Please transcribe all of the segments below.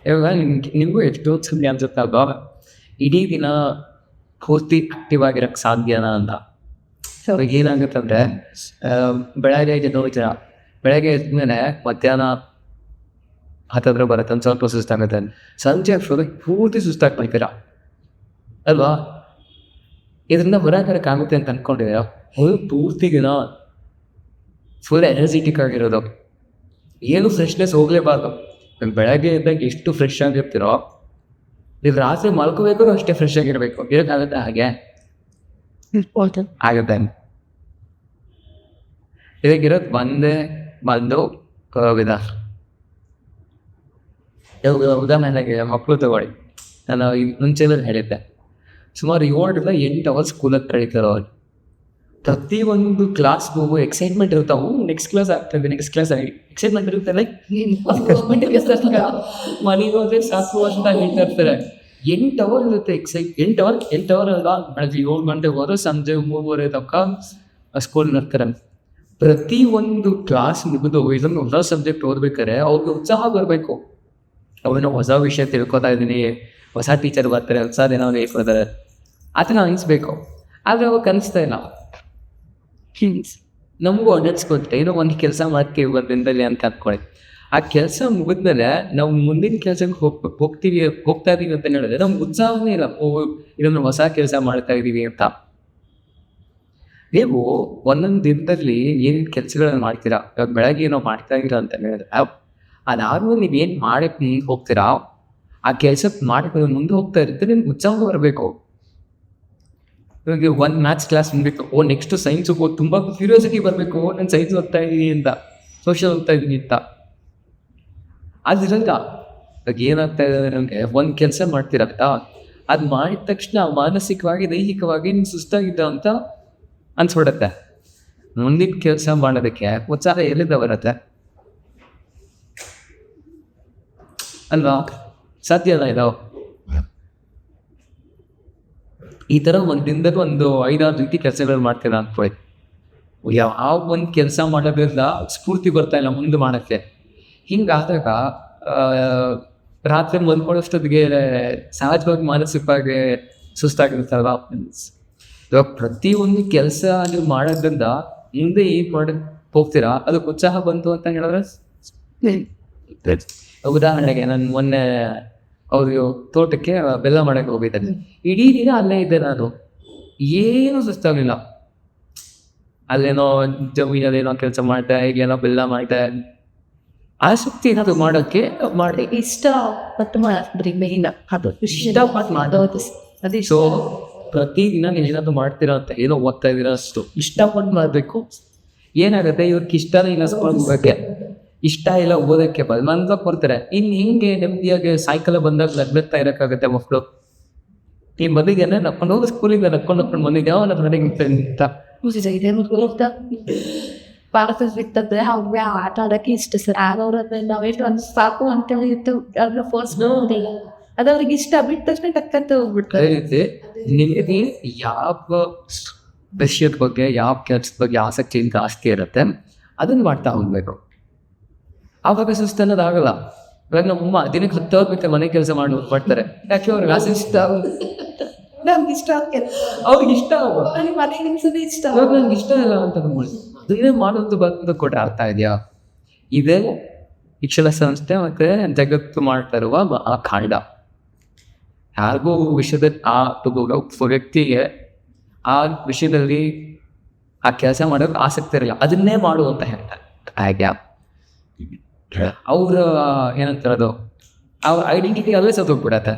ಇವಾಗ ನಿಮಗೂ ಎಷ್ಟೋ ಸಮಯ ಅನ್ಸುತ್ತಲ್ವಾ ಇಡೀ ದಿನ ಪೂರ್ತಿ ಆಕ್ಟಿವ್ ಆಗಿರಕ್ಕೆ ಸಾಧ್ಯನಾ ಅಂತ. ಸೊ ಏನಾಗುತ್ತಂದ್ರೆ ಬೆಳಗ್ಗೆ ನೋಡ್ತೀರ, ಬೆಳಗ್ಗೆ ಎದ್ಮೇಲೆ ಮಧ್ಯಾಹ್ನ ಹತ್ತತ್ರ ಬರುತ್ತೆ, ಒಂದು ಸ್ವಲ್ಪ ಸುಸ್ತಾಗುತ್ತೆ, ಸಂಜೆ ಪೂರ್ತಿ ಸುಸ್ತಾಗ್ಬಿಡ್ತೀರ ಅಲ್ವಾ. ಇದರಿಂದ ಬರೋಕ್ಕಾಗುತ್ತೆ ಅಂತ ಅಂದ್ಕೊಂಡಿದ್ದೀರ, ಅದು ಪೂರ್ತಿ ದಿನ ಫುಲ್ ಎನರ್ಜೆಟಿಕ್ ಆಗಿರೋದು, ಏನು ಫ್ರೆಶ್ನೆಸ್ ಹೋಗಲೇಬಾರ್ದು. ಬೆಳಗ್ಗೆ ಇದ್ದಾಗ ಎಷ್ಟು ಫ್ರೆಶ್ ಆಗಿರ್ತೀರೋ ನೀವು ರಾತ್ರಿ ಮಲ್ಕೋಬೇಕಾದ್ರೂ ಅಷ್ಟೇ ಫ್ರೆಶ್ ಆಗಿರಬೇಕು. ಇರೋಕ್ಕಾಗುತ್ತೆ ಹಾಗೆ ಆಗುತ್ತೆ. ಇವಾಗಿರೋದು ಬಂದು ವಿಧ ಉದಾಹರಣೆಗೆ ಮಕ್ಕಳು ತಗೊಳ್ಳಿ. ನಾನು ಮುಂಚೆಲ್ಲ ಹೇಳಿದ್ದೆ, ಸುಮಾರು 7 to 8 hours ಸ್ಕೂಲಲ್ಲಿ ಕಳೀತಾರೆ ಅವ್ರು. ಪ್ರತಿಯೊಂದು ಕ್ಲಾಸ್ಗೂ ಎಕ್ಸೈಟ್ಮೆಂಟ್ ಇರ್ತಾವೆ. ನೆಕ್ಸ್ಟ್ ಕ್ಲಾಸ್ ಆಗ್ತದೆ, ನೆಕ್ಸ್ಟ್ ಕ್ಲಾಸ್ ಆಗಿ ಎಕ್ಸೈಟ್ಮೆಂಟ್ ಇರುತ್ತೆ. ಲೈಕ್ ಮನೆಗೆ ಹೋದ್ರೆ ಸಾಕು ಅಂತ ಹೇಳ್ತಾ ಇರ್ತಾರೆ. 8 hours ಇರುತ್ತೆ ಎಕ್ಸೈಟ್. 8 hour ಅಲ್ಲ, ಬೆಳಗ್ಗೆ 7 ಗಂಟೆಗೆ ಹೋದ್ರೆ ಸಂಜೆ 3:30 ತನಕ ಸ್ಕೂಲ್ ಇರ್ತಾರೆ. ಪ್ರತಿಯೊಂದು ಕ್ಲಾಸ್ ಮುಗಿದು ಇದನ್ನು ಹೊಸ ಸಬ್ಜೆಕ್ಟ್ ಓದ್ಬೇಕಾದ್ರೆ ಅವ್ರಿಗೆ ಉತ್ಸಾಹ ಬರಬೇಕು. ಅವನು ಹೊಸ ವಿಷಯ ತಿಳ್ಕೊತಾ ಇದ್ದೀನಿ, ಹೊಸ ಟೀಚರ್ ಬರ್ತಾರೆ, ಹೊಸದೇನೋ ಹೇಳ್ಕೊಡ್ತಾರೆ, ಆ ಥರ ಅನಿಸ್ಬೇಕು. ಆದರೆ ಅವಾಗ ಕನಿಸ್ತಾ ಇಲ್ಲ. ನಮಗೂ ಅನಿಸ್ಕೊತ್ತೆ ಏನೋ ಒಂದು ಕೆಲಸ ಮಾಡ್ತೀವಿ ದಿನದಲ್ಲಿ ಅಂತ ಅಂದ್ಕೊಳ್ಳಿ. ಆ ಕೆಲಸ ಮುಗಿದ್ಮೇಲೆ ನಾವು ಮುಂದಿನ ಕೆಲಸಕ್ಕೆ ಹೋಗ್ತಾ ಇದೀವಿ ಅಂತ ಹೇಳಿದ್ರೆ ನಮ್ಗೆ ಉತ್ಸಾಹನೇ ಇಲ್ಲ. ಇದನ್ನು ಹೊಸ ಕೆಲಸ ಮಾಡ್ತಾ ಇದ್ದೀವಿ ಅಂತ. ನೀವು ಒಂದೊಂದು ದಿನದಲ್ಲಿ ಏನೇನು ಕೆಲಸಗಳನ್ನ ಮಾಡ್ತೀರಾ, ಇವಾಗ ಬೆಳಗ್ಗೆ ಏನೋ ಮಾಡ್ತಾ ಇದ್ದೀರಾ ಅಂತ ಹೇಳಿದ್ರೆ ಅದಾದ್ಮೇಲೆ ನೀವೇನು ಮಾಡಕ್ಕೆ ಹೋಗ್ತೀರಾ, ಆ ಕೆಲಸ ಮಾಡಕ್ಕೆ ಮುಂದೆ ಹೋಗ್ತಾ ಇರ್ತೀರಿ, ನಿಮ್ಗೆ ಉತ್ಸಾಹ ಬರಬೇಕು. ಇವಾಗ ಒಂದು ಮ್ಯಾಥ್ಸ್ ಕ್ಲಾಸ್ ಮುಗಿತು, ನೆಕ್ಸ್ಟ್ ಸೈನ್ಸ್ ತುಂಬ ಕ್ಯೂರಿಯಾಸಿಟಿ ಬರಬೇಕು, ನಾನು ಸೈನ್ಸ್ ಓದ್ತಾ ಇದ್ದೀನಿ ಅಂತ, ಸೋಷಿಯಲ್ ಓದ್ತಾ ಇದ್ದೀನಿ ಅಂತ. ಅದಿರಲ್ಲ. ಇವಾಗ ಏನಾಗ್ತಾ ಇದೆ ನಮಗೆ, ಒಂದು ಕೆಲಸ ಮಾಡ್ತಿರತ್ತ, ಅದು ಮಾಡಿದ ತಕ್ಷಣ ಮಾನಸಿಕವಾಗಿ ದೈಹಿಕವಾಗಿ ನೀವು ಸುಸ್ತಾಗಿದ್ದ ಅಂತ ಅನ್ಸ್ಬಿಡತ್ತೆ. ಮುಂದಿನ ಕೆಲಸ ಮಾಡೋದಕ್ಕೆ ಉತ್ಸಾಹ ಎಲ್ಲಿಂದ ಬರುತ್ತೆ ಅಲ್ವಾ? ಸಾಧ್ಯ ಅಲ್ಲ ಇದು. ಈ ಥರ ಒಂದು ದಿನದಲ್ಲಿ ಒಂದು 5-6 ರೀತಿ ಕೆಲಸಗಳು ಮಾಡ್ತೀರ ಅಂದ್ಕೊಳ್ಳಿ. ಯಾವ ಒಂದು ಕೆಲಸ ಮಾಡೋದ್ರಿಂದ ಸ್ಫೂರ್ತಿ ಬರ್ತಾ ಇಲ್ಲ ಮುಂದೆ ಮಾಡೋಕ್ಕೆ. ಹಿಂಗಾದಾಗ ರಾತ್ರಿ ಮಲ್ಕೊಳ್ಳೋಷ್ಟೊತ್ತಿಗೆ ಸಹಜವಾಗಿ ಮಾನಸಿಕವಾಗಿ ಸುಸ್ತಾಗಿರುತ್ತಲ್ವ. ಇವಾಗ ಪ್ರತಿಯೊಂದು ಕೆಲಸ ನೀವು ಮಾಡೋದ್ರಿಂದ ಮುಂದೆ ಏನು ಮಾಡಕ್ಕೆ ಹೋಗ್ತೀರಾ ಅದಕ್ಕೆ ಉತ್ಸಾಹ ಬಂತು ಅಂತ ಹೇಳಿದ್ರೆ, ಉದಾಹರಣೆಗೆ ನಾನು ಮೊನ್ನೆ ಅವ್ರಿಗೆ ತೋಟಕ್ಕೆ ಬೆಲ್ಲ ಮಾಡೋಕ್ಕೆ ಹೋಗಿದ್ದೆ. ಇಡೀ ದಿನ ಅಲ್ಲೇ ಇದ್ದೆ ನಾನು, ಏನೂ ಸುಸ್ತಾಗಲಿಲ್ಲ. ಅಲ್ಲೇನೋ ಜಮೀನಲ್ಲೇನೋ ಕೆಲಸ ಮಾಡ್ದೆ, ಈಗೇನೋ ಬೆಲ್ಲ ಮಾಡ್ದೆ. ಆಸಕ್ತಿ ಏನಾದ್ರು ಮಾಡೋಕ್ಕೆ ಮಾಡಿ ಇಷ್ಟಪಟ್ಟು ಮಾಡಿದ್ರಿ ಮೇಯ್ನ, ಅದು ಇಷ್ಟಪಟ್ಟು ಮಾಡೋದು. ಅದೇ ಸೊ ಪ್ರತಿದಿನ ನೀವು ಏನಾದ್ರು ಮಾಡ್ತೀರಾ ಅಂತ, ಏನೋ ಓದ್ತಾ ಇದ್ದೀರಾ ಅಷ್ಟು ಇಷ್ಟಪಟ್ಟು ಮಾಡಬೇಕು. ಏನಾಗುತ್ತೆ, ಇವ್ರಿಗೆ ಇಷ್ಟನೇ ಇಲ್ಲ ಸ್ಕೂಲ್ ಹೋಗೋಕ್ಕೆ, ಇಷ್ಟ ಇಲ್ಲ ಓದೋಕ್ಕೆ, ಮನ್ಸಕ್ಕೆ ಬರ್ತಾರೆ. ಇನ್ನು ಹಿಂಗೆ ನೆಮ್ಮದಿಯಾಗಿ ಸಾಯಂಕಾಲ ಬಂದಾಗ ನಗ್ತಾ ಇರೋಕ್ಕಾಗುತ್ತೆ ಮಕ್ಕಳು. ಈ ಮನೆಗೇನೆ ನಕ್ಕೊಂಡು ಹೋಗಿ ಸ್ಕೂಲಿಂದ ನಕ್ಕೊಂಡು ಬಂದಿದ್ದೆ ನನ್ನ ಮನೆಗೆ ಅಂತ ಪಾರ್ಟಿಸಿಪಿಟ್ಟಂದ್ರೆ ಅವ್ರಿಗೆ ಆಟ ಆಡೋಕ್ಕೆ ಇಷ್ಟ ಸರ್. ಆಗೋರದ್ರೆ ನಾವೆಷ್ಟು ಒಂದು ಸಾಕು ಅಂತೇಳಿ ಇತ್ತು, ಅದ್ರ ಫೋರ್ಸ್ ಅದು ಅವ್ರಿಗೆ ಇಷ್ಟ ಬಿಟ್ಟ ತಕ್ಷಣ ಟಕ್ಕಂತ ಹೋಗ್ಬಿಡ್ತಾರೆ. ನಿಮಗೆ ಯಾವ ವಿಷಯದ ಬಗ್ಗೆ, ಯಾವ ಕೆಲಸದ ಬಗ್ಗೆ ಆಸಕ್ತಿ ಜಾಸ್ತಿ ಇರುತ್ತೆ ಅದನ್ನು ಮಾಡ್ತಾ ಹೋಗ್ಬೇಕು. ಆವಾಗ ಸುಸ್ತು ಅನ್ನೋದಾಗಲ್ಲ. ಇವಾಗ ನಮ್ಮಮ್ಮ ದಿನಕ್ಕೆ 10 hour ಬೇಕು ಮನೆ ಕೆಲಸ ಮಾಡ್ತಾರೆ. ಯಾಕೆ ಅವ್ರಿಗೆ ಆಸೆ ಇಷ್ಟ, ನಮ್ಗೆ ಇಷ್ಟ ಆಗ್ತದೆ, ಅವ್ರಿಗೆ ಇಷ್ಟ ಆಗ ಮನೆ ನಿಲ್ಸೋದೇ ಇಷ್ಟ. ನಂಗೆ ಇಷ್ಟ ಇಲ್ಲ ಅಂತ ಅದೇ ಮಾಡೋದು ಬಂದು ಕೂಡ ಅರ್ಥ ಇದೆಯಾ? ಇದೇ ಶಿಕ್ಷಣ ಸಂಸ್ಥೆ ಮತ್ತೆ ಜಗತ್ತು ಮಾಡ್ತಾ ಇರುವ ಆ ಕಾಂಡ. ಯಾರಿಗೂ ವಿಷಯದಲ್ಲಿ ಆ ವ್ಯಕ್ತಿಗೆ ಆ ವಿಷಯದಲ್ಲಿ ಆ ಕೆಲಸ ಮಾಡೋಕೆ ಆಸಕ್ತಿ ಇರಲ್ಲ, ಅದನ್ನೇ ಮಾಡು ಅಂತ ಹೇಳ್ತಾರೆ. ಹಾಗೆ ಅವ್ರ ಏನಂತಾರದು, ಅವ್ರ ಐಡೆಂಟಿಟಿ ಅಲ್ಲೇ ಸತ್ತೋಗ್ಬಿಡತ್ತೆ.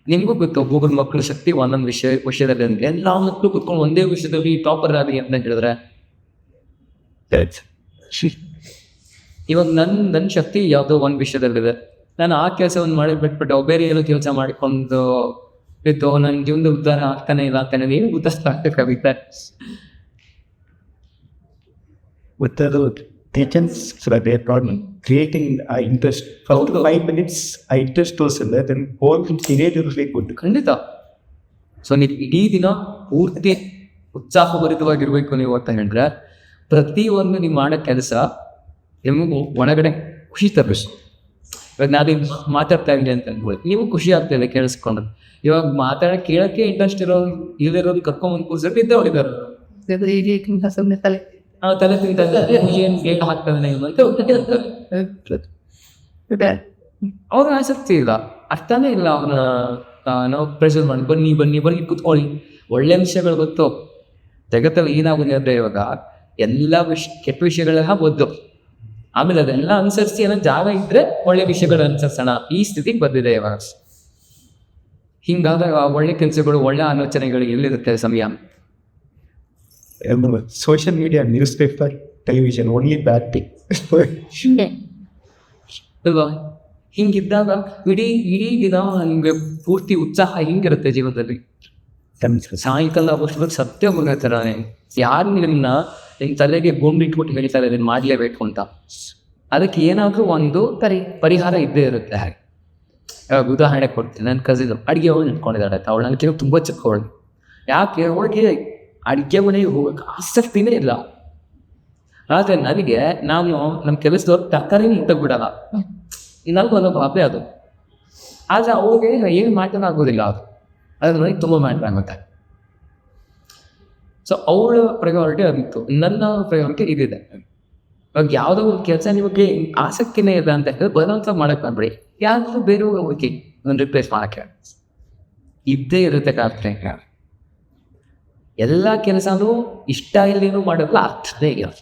ನಿಮಗೂ ಗೊತ್ತು, ಒಬ್ಬೊಬ್ಬರ ಮಕ್ಕಳ ಶಕ್ತಿ ಒಂದೊಂದು ವಿಷಯದಲ್ಲಿ ಅಂದರೆ ಎಲ್ಲ ಮಕ್ಕಳು ಕುತ್ಕೊಂಡು ಒಂದೇ ವಿಷಯದಲ್ಲಿ ಟಾಪರ್ ಆಗಿ ಅಂತ ಹೇಳಿದ್ರೆ, ಇವಾಗ ನನ್ನ ಶಕ್ತಿ ಯಾವುದೋ ಒಂದು ವಿಷಯದಲ್ಲಿದೆ, ನಾನು ಆ ಕೆಲಸವನ್ನು ಮಾಡಿ ಬಿಟ್ಬಿಟ್ಟು ಬೇರೆ ಏನೋ ಕೆಲಸ ಮಾಡಿಕೊಂಡು ಇತ್ತು, ನನ್ನ ಜೀವನದ ಉದ್ಧಾರ ಆಗ್ತಾನೆ ಇಲ್ಲ ಅಂತ ಏನು ಉದ್ಧಾರ ಆಗ್ಬೇಕಾಗುತ್ತೆ. Teachers should have problem creating interest. For 5 minutes, interest ತೋರಿಸಿದ್ರೆ then whole period will be good. ಖಂಡಿತ. ಸೊ ನೀವು ಇಡೀ ದಿನ ಪೂರ್ತಿ ಉತ್ಸಾಹಭರಿತವಾಗಿರ್ಬೇಕು ನೀವು ಅಂತ ಹೇಳಿದ್ರೆ, ಪ್ರತಿಯೊಂದು ನೀವು ಮಾಡೋ ಕೆಲಸ ನಿಮಗೂ ಒಳಗಡೆ ಖುಷಿ ತರಬೇಕು. ಇವಾಗ ನಾನು ಮಾತಾಡ್ತಾ ಇದ್ದೀನಿ ಅಂತ ಅನ್ಬೋದು, ನೀವು ಖುಷಿ ಆಗ್ತಾಯಿದೆ ಕೇಳಿಸ್ಕೊಂಡು. ಇವಾಗ ಕೇಳೋಕ್ಕೆ ಇಂಟ್ರೆಸ್ಟ್ ಇಲ್ಲಿರೋದು ಕರ್ಕೊಂಬಂದು ಕೂರ್ಸೋಕೆ ಇದ್ದೇ ಹೊಡಿದಾರೆ. ಸುಮ್ಮನೆ ತಲೆ ತಲೆ ತಿಂತಾರೆ, ಏನು ಗೇಟ್ ಹಾಕ್ತಾನೆ ಅಂತ ಅವ್ರಿಗೆ ಆಸಕ್ತಿ ಇಲ್ಲ, ಅರ್ಥನೇ ಇಲ್ಲ. ಅವ್ರನ್ನ ನಾವು ಪ್ರೆಷರ್ ಮಾಡಿ ಬನ್ನಿ ಕೂತ್ಕೊಳ್ಳಿ, ಒಳ್ಳೆ ವಿಷಯಗಳು ಗೊತ್ತು. ಜಗತ್ತಲ್ಲಿ ಏನಾಗಿದೆ ಅಂದರೆ ಇವಾಗ ಎಲ್ಲ ಕೆಟ್ಟ ವಿಷಯಗಳೆಲ್ಲ ಓದ್ದು, ಆಮೇಲೆ ಅದೆಲ್ಲ ಅನುಸರಿಸಿ ಅನ್ನೋ ಜಾಗ ಇದ್ದರೆ ಒಳ್ಳೆ ವಿಷಯಗಳು ಅನುಸರಿಸೋಣ, ಈ ಸ್ಥಿತಿಗೆ ಬಂದಿದೆ ಇವಾಗ. ಹಿಂಗಾದಾಗ ಒಳ್ಳೆ ಕೆಲಸಗಳು, ಒಳ್ಳೆ ಆಲೋಚನೆಗಳು ಎಲ್ಲಿರುತ್ತೆ ಸಮಯ? Social media, newspaper, television, only bad thing. ಅಲ್ವಾ? ಹಿಂಗಿದ್ದಾಗ ಇಡೀ ದಿನ ನಿಮಗೆ ಪೂರ್ತಿ ಉತ್ಸಾಹ ಹಿಂಗಿರುತ್ತೆ ಜೀವನದಲ್ಲಿ. ಸಾಯಂಕಾಲ ಆಗೋಷ್ಟು ಸತ್ಯ ಮುಗಿತಾನೆ. ಯಾರು ನಿನ್ನ ತಲೆಗೆ ಗೊಂಡು ಇಟ್ಬಿಟ್ಟು ಹೇಳ್ತಾರೆ ಇದನ್ನು ಮಾಡಲೇಬೇಕು ಅಂತ, ಅದಕ್ಕೆ ಏನಾದರೂ ಒಂದು ಪರಿಹಾರ ಇದ್ದೇ ಇರುತ್ತೆ. ಹಾಗೆ ಉದಾಹರಣೆ ಕೊಡ್ತೀನಿ. ನನ್ನ ಕಸಿನ್ ಅಡುಗೆ ಹೋಗಿ ನಿಂತ್ಕೊಂಡಿದ್ದಾಳೆ, ಅವಳು ನನಗೆ ತುಂಬ ಚಿಕ್ಕವಳು. ಯಾಕೆ ಅವಳಿಗೆ ಅಡುಗೆ ಮನೆಗೆ ಹೋಗೋಕೆ ಆಸಕ್ತಿನೇ ಇಲ್ಲ. ಆದರೆ ನನಗೆ ನಮ್ಮ ಕೆಲಸದವ್ರು ತರಕಾರಿನೇ ಇಂತಕ್ಕೆ ಬಿಡಲ್ಲ, ನನಗೂ ಅನ್ನೋ ಭಾವನೆ ಅದು. ಆದರೆ ಅವ್ರಿಗೆ ಏನು ಮಾತನಾಗೋದಿಲ್ಲ, ಅದು ನನಗೆ ತುಂಬ ಮ್ಯಾಟ್ರ್ ಆಗುತ್ತೆ. ಸೊ ಅವಳ ಪ್ರಯಾರಿಟಿ ಆಗಿತ್ತು, ನನ್ನ ಪ್ರಯಾರಿಟಿ ಇದಿದೆ. ಇವಾಗ ಯಾವುದೋ ಒಂದು ಕೆಲಸ ನಿಮಗೆ ಆಸಕ್ತಿನೇ ಇಲ್ಲ ಅಂತ ಹೇಳಿದ್ರೆ ಬರೋಂಥ ಮಾಡೋಕ್ಕೆ ಮಾಡ್ಬಿಡಿ, ಯಾರು ಬೇರೆಯವ್ರು ಹೋಗಿ ಒಂದು ರಿಪ್ಲೇಸ್ ಮಾಡೋಕ್ಕೆ ಇದ್ದೇ ಇರುತ್ತೆ. ಕಾರಣ ಎಲ್ಲ ಕೆಲಸನೂ ಇಷ್ಟ ಇಲ್ಲೇನೂ ಮಾಡೋಕ್ಕಲ್ಲ, ಅರ್ಥನೇ ಇಲ್ಲ.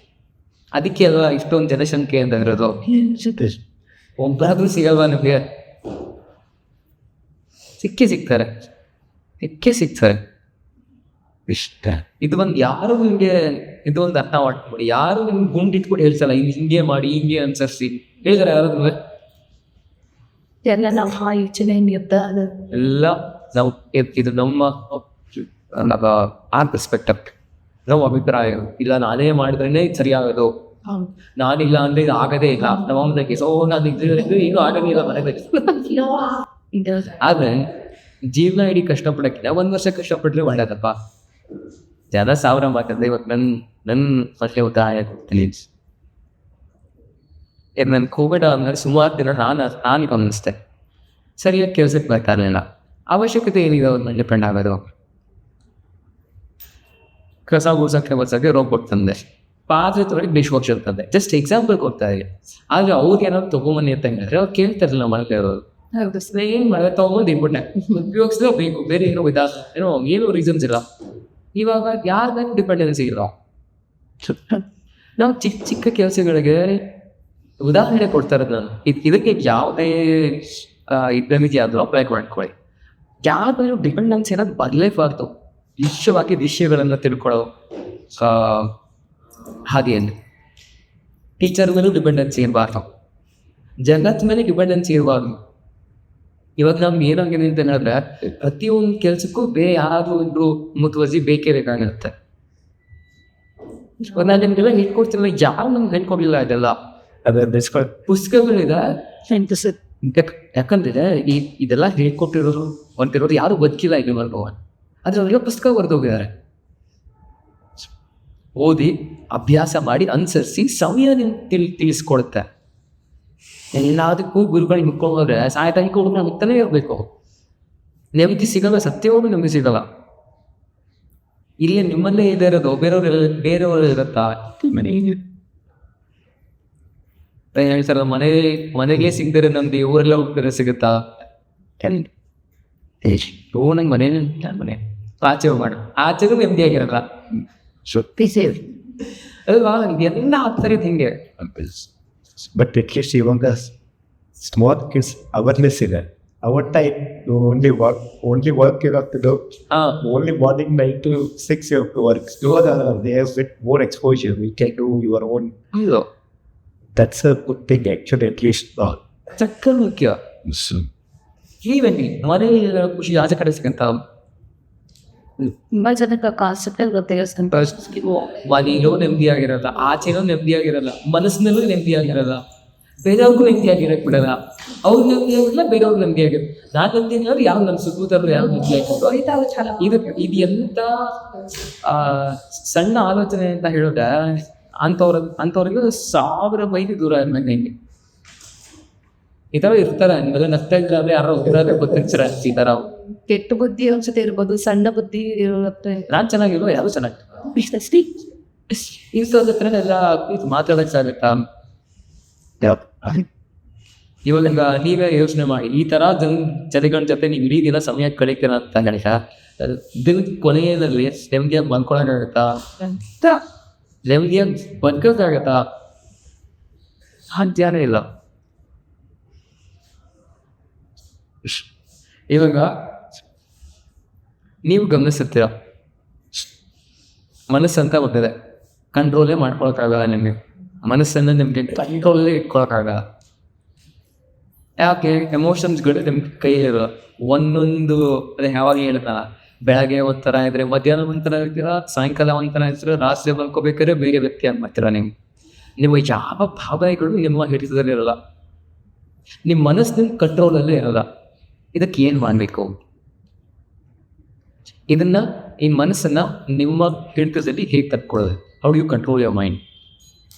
ಅದಕ್ಕೆ ಅಲ್ವಾ ಇಷ್ಟೊಂದು ಜನಸಂಖ್ಯೆ ಅಂತ ಇರೋದು. ಒಬ್ಬರಾದ್ರೂ ಸಿಗಲ್ವಾ ನಿಮಗೆ? ಸಿಗ್ತಾರೆ ಇಷ್ಟ. ಇದು ಒಂದು ಯಾರು ನಿಮಗೆ ಇದು ಒಂದು ಅರ್ಥ ಮಾಡ್ಕೊಬಿಡಿ. ಯಾರು ನಿಮ್ಗೆ ಗುಂಡಿಟ್ಬಿಟ್ಟು ಹೇಳ್ಸಲ್ಲ ಹಿಂಗೆ ಮಾಡಿ ಹಿಂಗೆ ಅನ್ಸರಿಸಿ ಹೇಳಿದಾರೆ ಯಾರಾದ್ರೂ? ಎಲ್ಲ ನಾವು ಯೋಚನೆ ಎಲ್ಲ ನಾವು ಇದು ನಮ್ಮ ಪರ್ಸ್ಪೆಕ್ಟಿವ್, ನಮ್ಮ ಅಭಿಪ್ರಾಯ. ಇಲ್ಲ ನಾನೇ ಮಾಡಿದ್ರೇ ಸರಿಯಾಗೋದು, ನಾನಿಲ್ಲ ಅಂದ್ರೆ ಇದು ಆಗದೇ ಇಲ್ಲ. ನಮ್ಮಕ್ಕೆ ನಾನು ಏನು ಆಗೋದಿಲ್ಲ ಮನೆಗೆ. ಆದ್ರೆ ಜೀವನ ಇಡೀ ಕಷ್ಟಪಡೋಕ್ಕಿಂತ 1 ವರ್ಷ ಕಷ್ಟಪಟ್ಟರೆ ಒಳ್ಳೇದಪ್ಪ. ಜನ 1000 ಮಾತಾಡಿದೆ. ಇವತ್ತು ನನ್ನ ಮತ್ತೆ ಉದಾಹರಣೆ ಕೊಡ್ತೀನಿ. ನನ್ನ ಕೋವಿಡ್ ಆದ್ಮೇಲೆ ಸುಮಾರು ದಿನ ನಾನು ಗಮನಿಸ್ದೆ, ಸರಿಯಾಗಿ ಕೆಲಸಕ್ಕೆ ಬರ್ತಾರಲಿಲ್ಲ. ಅವಶ್ಯಕತೆ ಏನಿದೆ ಅವ್ರನ್ನ ಡಿಪೆಂಡ್ ಆಗೋದು. ಕಸ ಗುಡ್ಸೋಕ್ಕೆ ರೋಬೋಟ್ ತಂದೆ, ಪಾತ್ರೆ ತೊಗೊಳಕ್ಕೆ ಡಿಶ್ ವಾಷರ್ ತಂದೆ, ಜಸ್ಟ್ ಎಕ್ಸಾಂಪಲ್ ಕೊಡ್ತಾ ಇದೆ. ಆದರೆ ಅವ್ರಿಗೆ ಏನಾದ್ರು ತೊಗೊಂಬನ್ನಿ ಅಂತ ಹೇಳಿದ್ರೆ ಅವ್ರು ಕೇಳ್ತಾರಲ್ಲ ಮನೇಲಿ ಇರೋರು. ಏನು ಮಳೆ ತೊಗೊಂಡು ಇಟ್ಬಿಟ್ಟೆ ಉಪಯೋಗಿಸಲೇಬೇಕು, ಬೇರೆ ಏನೋ ಏನೋ ರೀಸನ್ಸ್ ಇಲ್ಲ. ಇವಾಗ ಯಾರ ಡಿಪೆಂಡೆನ್ಸಿ ಇಲ್ಲ. ನಾವು ಚಿಕ್ಕ ಕೆಲಸಗಳಿಗೆ ಉದಾಹರಣೆ ಕೊಡ್ತಾರೆ. ನಾನು ಇದಕ್ಕೆ ಯಾವುದೇ ರೆಮಿಡಿ ಆದರೂ ಅಪ್ಲೈ ಮಾಡ್ಕೊಳ್ಳಿ. ಯಾವ್ದಾದ್ರು ಡಿಪೆಂಡೆನ್ಸಿ ಏನಾದ್ರು ಬರಲೇಬಾರ್ದು. ವಿಷಯಗಳನ್ನು ತಿಳ್ಕೊಳ್ಳೋ ಹಾಗೆಯಲ್ಲಿ ಟೀಚರ್ ಮೇಲೂ ಡಿಪೆಂಡೆನ್ಸಿ ಇರಬಾರ್ದು, ಜಗತ್ ಮೇಲೆ ಡಿಪೆಂಡೆನ್ಸಿ ಇರಬಾರ್ದು. ಇವಾಗ ನಮ್ಗೆ ಏನಾಗಿದೆ ಅಂತ ಹೇಳಿದ್ರೆ ಪ್ರತಿಯೊಂದು ಕೆಲಸಕ್ಕೂ ಬೇರೆ ಯಾರಾದರೂ ಒಂದು ಮುತುವರ್ಜಿ ಬೇಕೇ ಬೇಕಾಗಿರುತ್ತೆ. ನಾನು ನಿಮ್ಗೆಲ್ಲ ಹೇಳ್ಕೊಡ್ತಿಲ್ಲ, ಯಾರು ನಮ್ಗೆ ಹೇಳ್ಕೊಡ್ಲಿಲ್ಲ ಇದೆಲ್ಲ. ಪುಸ್ತಕಗಳಿದೆ. ಯಾಕಂದ್ರೆ ಇದೆಲ್ಲ ಹೇಳ್ಕೊಟ್ಟಿರೋರು ಹೊಂಟಿರೋರು ಯಾರು ಬದುಕಿಲ್ಲ ಇಲ್ಲಿವರೆಗೂ. ಆದರೆ ಅವರೆಲ್ಲ ಪುಸ್ತಕ ಬರೆದೋಗಿದ್ದಾರೆ. ಓದಿ ಅಭ್ಯಾಸ ಮಾಡಿ ಅನುಸರಿಸಿ ಸಮಯ ತಿಳಿಸ್ಕೊಡುತ್ತೆ. ಎಲ್ಲದಕ್ಕೂ ಗುರುಗಳಿಗೆ ಮುಕ್ಕೊಂಡ್ರೆ ಸಾಯಂಕಾಲಕ್ಕೆ ಹೋಗಿ ಮುಕ್ತಾನೆ ಇರಬೇಕು. ನೆಮ್ಮದಿ ಸಿಗಲ್ಲ, ಸತ್ಯವಾಗೂ ನೆಮ್ಮದಿ ಸಿಗಲ್ಲ. ಇಲ್ಲಿ ನಿಮ್ಮಲ್ಲೇ ಇದೆ ಇರೋದು, ಬೇರೆಯವರು ಇರುತ್ತಾ? ಹೇಳ್ತಾರ ಮನೆಗೆ ಸಿಗದಿರೋ ನಮ್ದು ಊರೆಲ್ಲ ಹೋಗ್ತಾರೆ ಸಿಗುತ್ತಾ? ನಂಗೆ ಮನೆ ಆಚೆ ಮಾಡು, ಆಚೆಗೂ ನೆಮ್ಮದಿ ಆಗಿರಲ್ಲ ಅಲ್ವಾ? ಎಲ್ಲ ಆಗ್ತಾರೆ ಹಿಂಗೆ. But at least ಇವಾಗ small kids awareness ಇದೆ. Our time you only work you have to do. Only morning 9 to 6 you have to work. Iವಾಗ they have with more exposure. We can do your own. That's a good thing actually, at least. ಚಕ್ಕರ್ ಮುಖ್ಯ. Even ಮನೆಯಲ್ಲಿ ಖುಷಿ ಆಚೆ ಕಡೆ ಸಿಗಂತ ತುಂಬ ಜನಕ್ಕೆ ಕಾನ್ಸೆಪ್ಟೇ ಗೊತ್ತಿಲ್ಲ. ಮನೆಯಲ್ಲೂ ನೆಮ್ಮದಿಯಾಗಿರಲ್ಲ, ಆಚೆನೂ ನೆಮ್ಮದಿಯಾಗಿರಲ್ಲ, ಮನಸ್ಸಿನಲ್ಲೂ ನೆಮ್ಮದಿಯಾಗಿರಲ್ಲ, ಬೇರೆಯವ್ರಿಗೂ ನೆಮ್ಮದಿಯಾಗಿರಕ್ಕೆ ಬಿಡಲ್ಲ. ಅವ್ರು ನೆಮ್ಮದಿಯಾಗಿರಲ್ಲ, ಬೇರೆಯವ್ರು ನೆಮ್ಮದಿಯಾಗಿರಲ್ಲ. ನಾನು ನೆಮ್ಮದಿಯಾಗಿರೋರು ಯಾರು ನನ್ನ ಸುತ್ತಮುತ್ತಲು ಯಾರು ನೆಮ್ಮದಿಯಾಗಿರೋ. ಇದು ಎಂಥ ಸಣ್ಣ ಆಲೋಚನೆ ಅಂತ ಹೇಳಿದ್ರೆ ಅಂಥವ್ರಿಗೆ 1000 ಮೈಲಿ ದೂರ ಇರಬೇಕು. ಹೆಂಗೆ ಈ ಥರ ಇರ್ತಾರೆ. ಆಮೇಲೆ ನಗ್ತಾ ಇದ್ರೆ ಯಾರೋ ಇರೋದೇ ಗೊತ್ತಿರ್ತಾರೆ ಈ ಥರ. ಕೆಟ್ಟ ಬುದ್ಧಿ ಒಂದ್ಸತಿ ಇರ್ಬೋದು, ಸಣ್ಣ ಬುದ್ಧಿ ಇರುತ್ತೆ. ನಾನು ಚೆನ್ನಾಗಿಲ್ವ, ಯಾರು ಚೆನ್ನಾಗಿ ಇಂಥವ್ರ ಹತ್ರ ಎಲ್ಲ ಮಾತಾಡಕ್ಕೆ ಸಾಗುತ್ತಾ? ಇವಾಗ ನೀವೇ ಯೋಚನೆ ಮಾಡಿ, ಈ ಥರ ಜನಗಳ ಜೊತೆ ನೀವು ಇಡೀ ದಿನ ಸಮಯ ಕಳೀತೀರ ಅಂತ ಗಣೇಶ, ದಿನದ ಕೊನೆಯಲ್ಲಿ ನೆಮ್ಮದಿಯಾಗಿ ಬಂದ್ಕೊಳಕ್ಕಾಗತ್ತಾ? ನೆಮ್ಮದಿಯಾಗಿ ಬದುಕೋಕ್ಕಾಗತ್ತಾ? ಸಾಧ್ಯನೇ ಇಲ್ಲ. ಇವಾಗ ನೀವು ಗಮನಿಸುತ್ತೀರ, ಮನಸ್ಸಂತ ಗೊತ್ತಿದೆ, ಕಂಟ್ರೋಲೇ ಮಾಡ್ಕೊಳಕ್ಕಾಗಲ್ಲ ನಿಮಗೆ. ಮನಸ್ಸನ್ನು ನಿಮಗೆ ಕಂಟ್ರೋಲೇ ಇಟ್ಕೊಳಕ್ಕಾಗಲ್ಲ. ಯಾಕೆ? ಎಮೋಷನ್ಸ್ಗಳು ನಿಮ್ಗೆ ಕೈಲಿರೋ ಒಂದೊಂದು, ಅದೇ ಯಾವಾಗ ಹೇಳ್ತಾ, ಬೆಳಗ್ಗೆ ಒಂಥರ ಇದ್ರೆ ಮಧ್ಯಾಹ್ನ ಒಂಥರ ಇರ್ತೀರ, ಸಾಯಂಕಾಲ ಒಂಥರ ಇರ್ತೀರ, ರಾತ್ರಿ ಮಲ್ಕೋಬೇಕಾದ್ರೆ ಬೇರೆ ವ್ಯಕ್ತಿ ಆಗಿ ಮಾಡ್ತೀರ. ನೀವು ಯಾವ ಭಾವನೆಗಳು ನಿಮ್ಮ ಹಿಡಿತದಲ್ಲಿರಲ್ಲ, ನಿಮ್ಮ ಮನಸ್ಸಿನ ಕಂಟ್ರೋಲಲ್ಲೇ ಇರಲ್ಲ. ಇದಕ್ಕೆ ಏನು ಮಾಡಬೇಕು? ಈ ಮನಸ್ಸನ್ನು ನಿಮ್ಮ ಹಿಡಿತದಲ್ಲಿ ಹೇಗೆ ತಕ್ಕೊಳ್ಳೋದು? How you control your mind?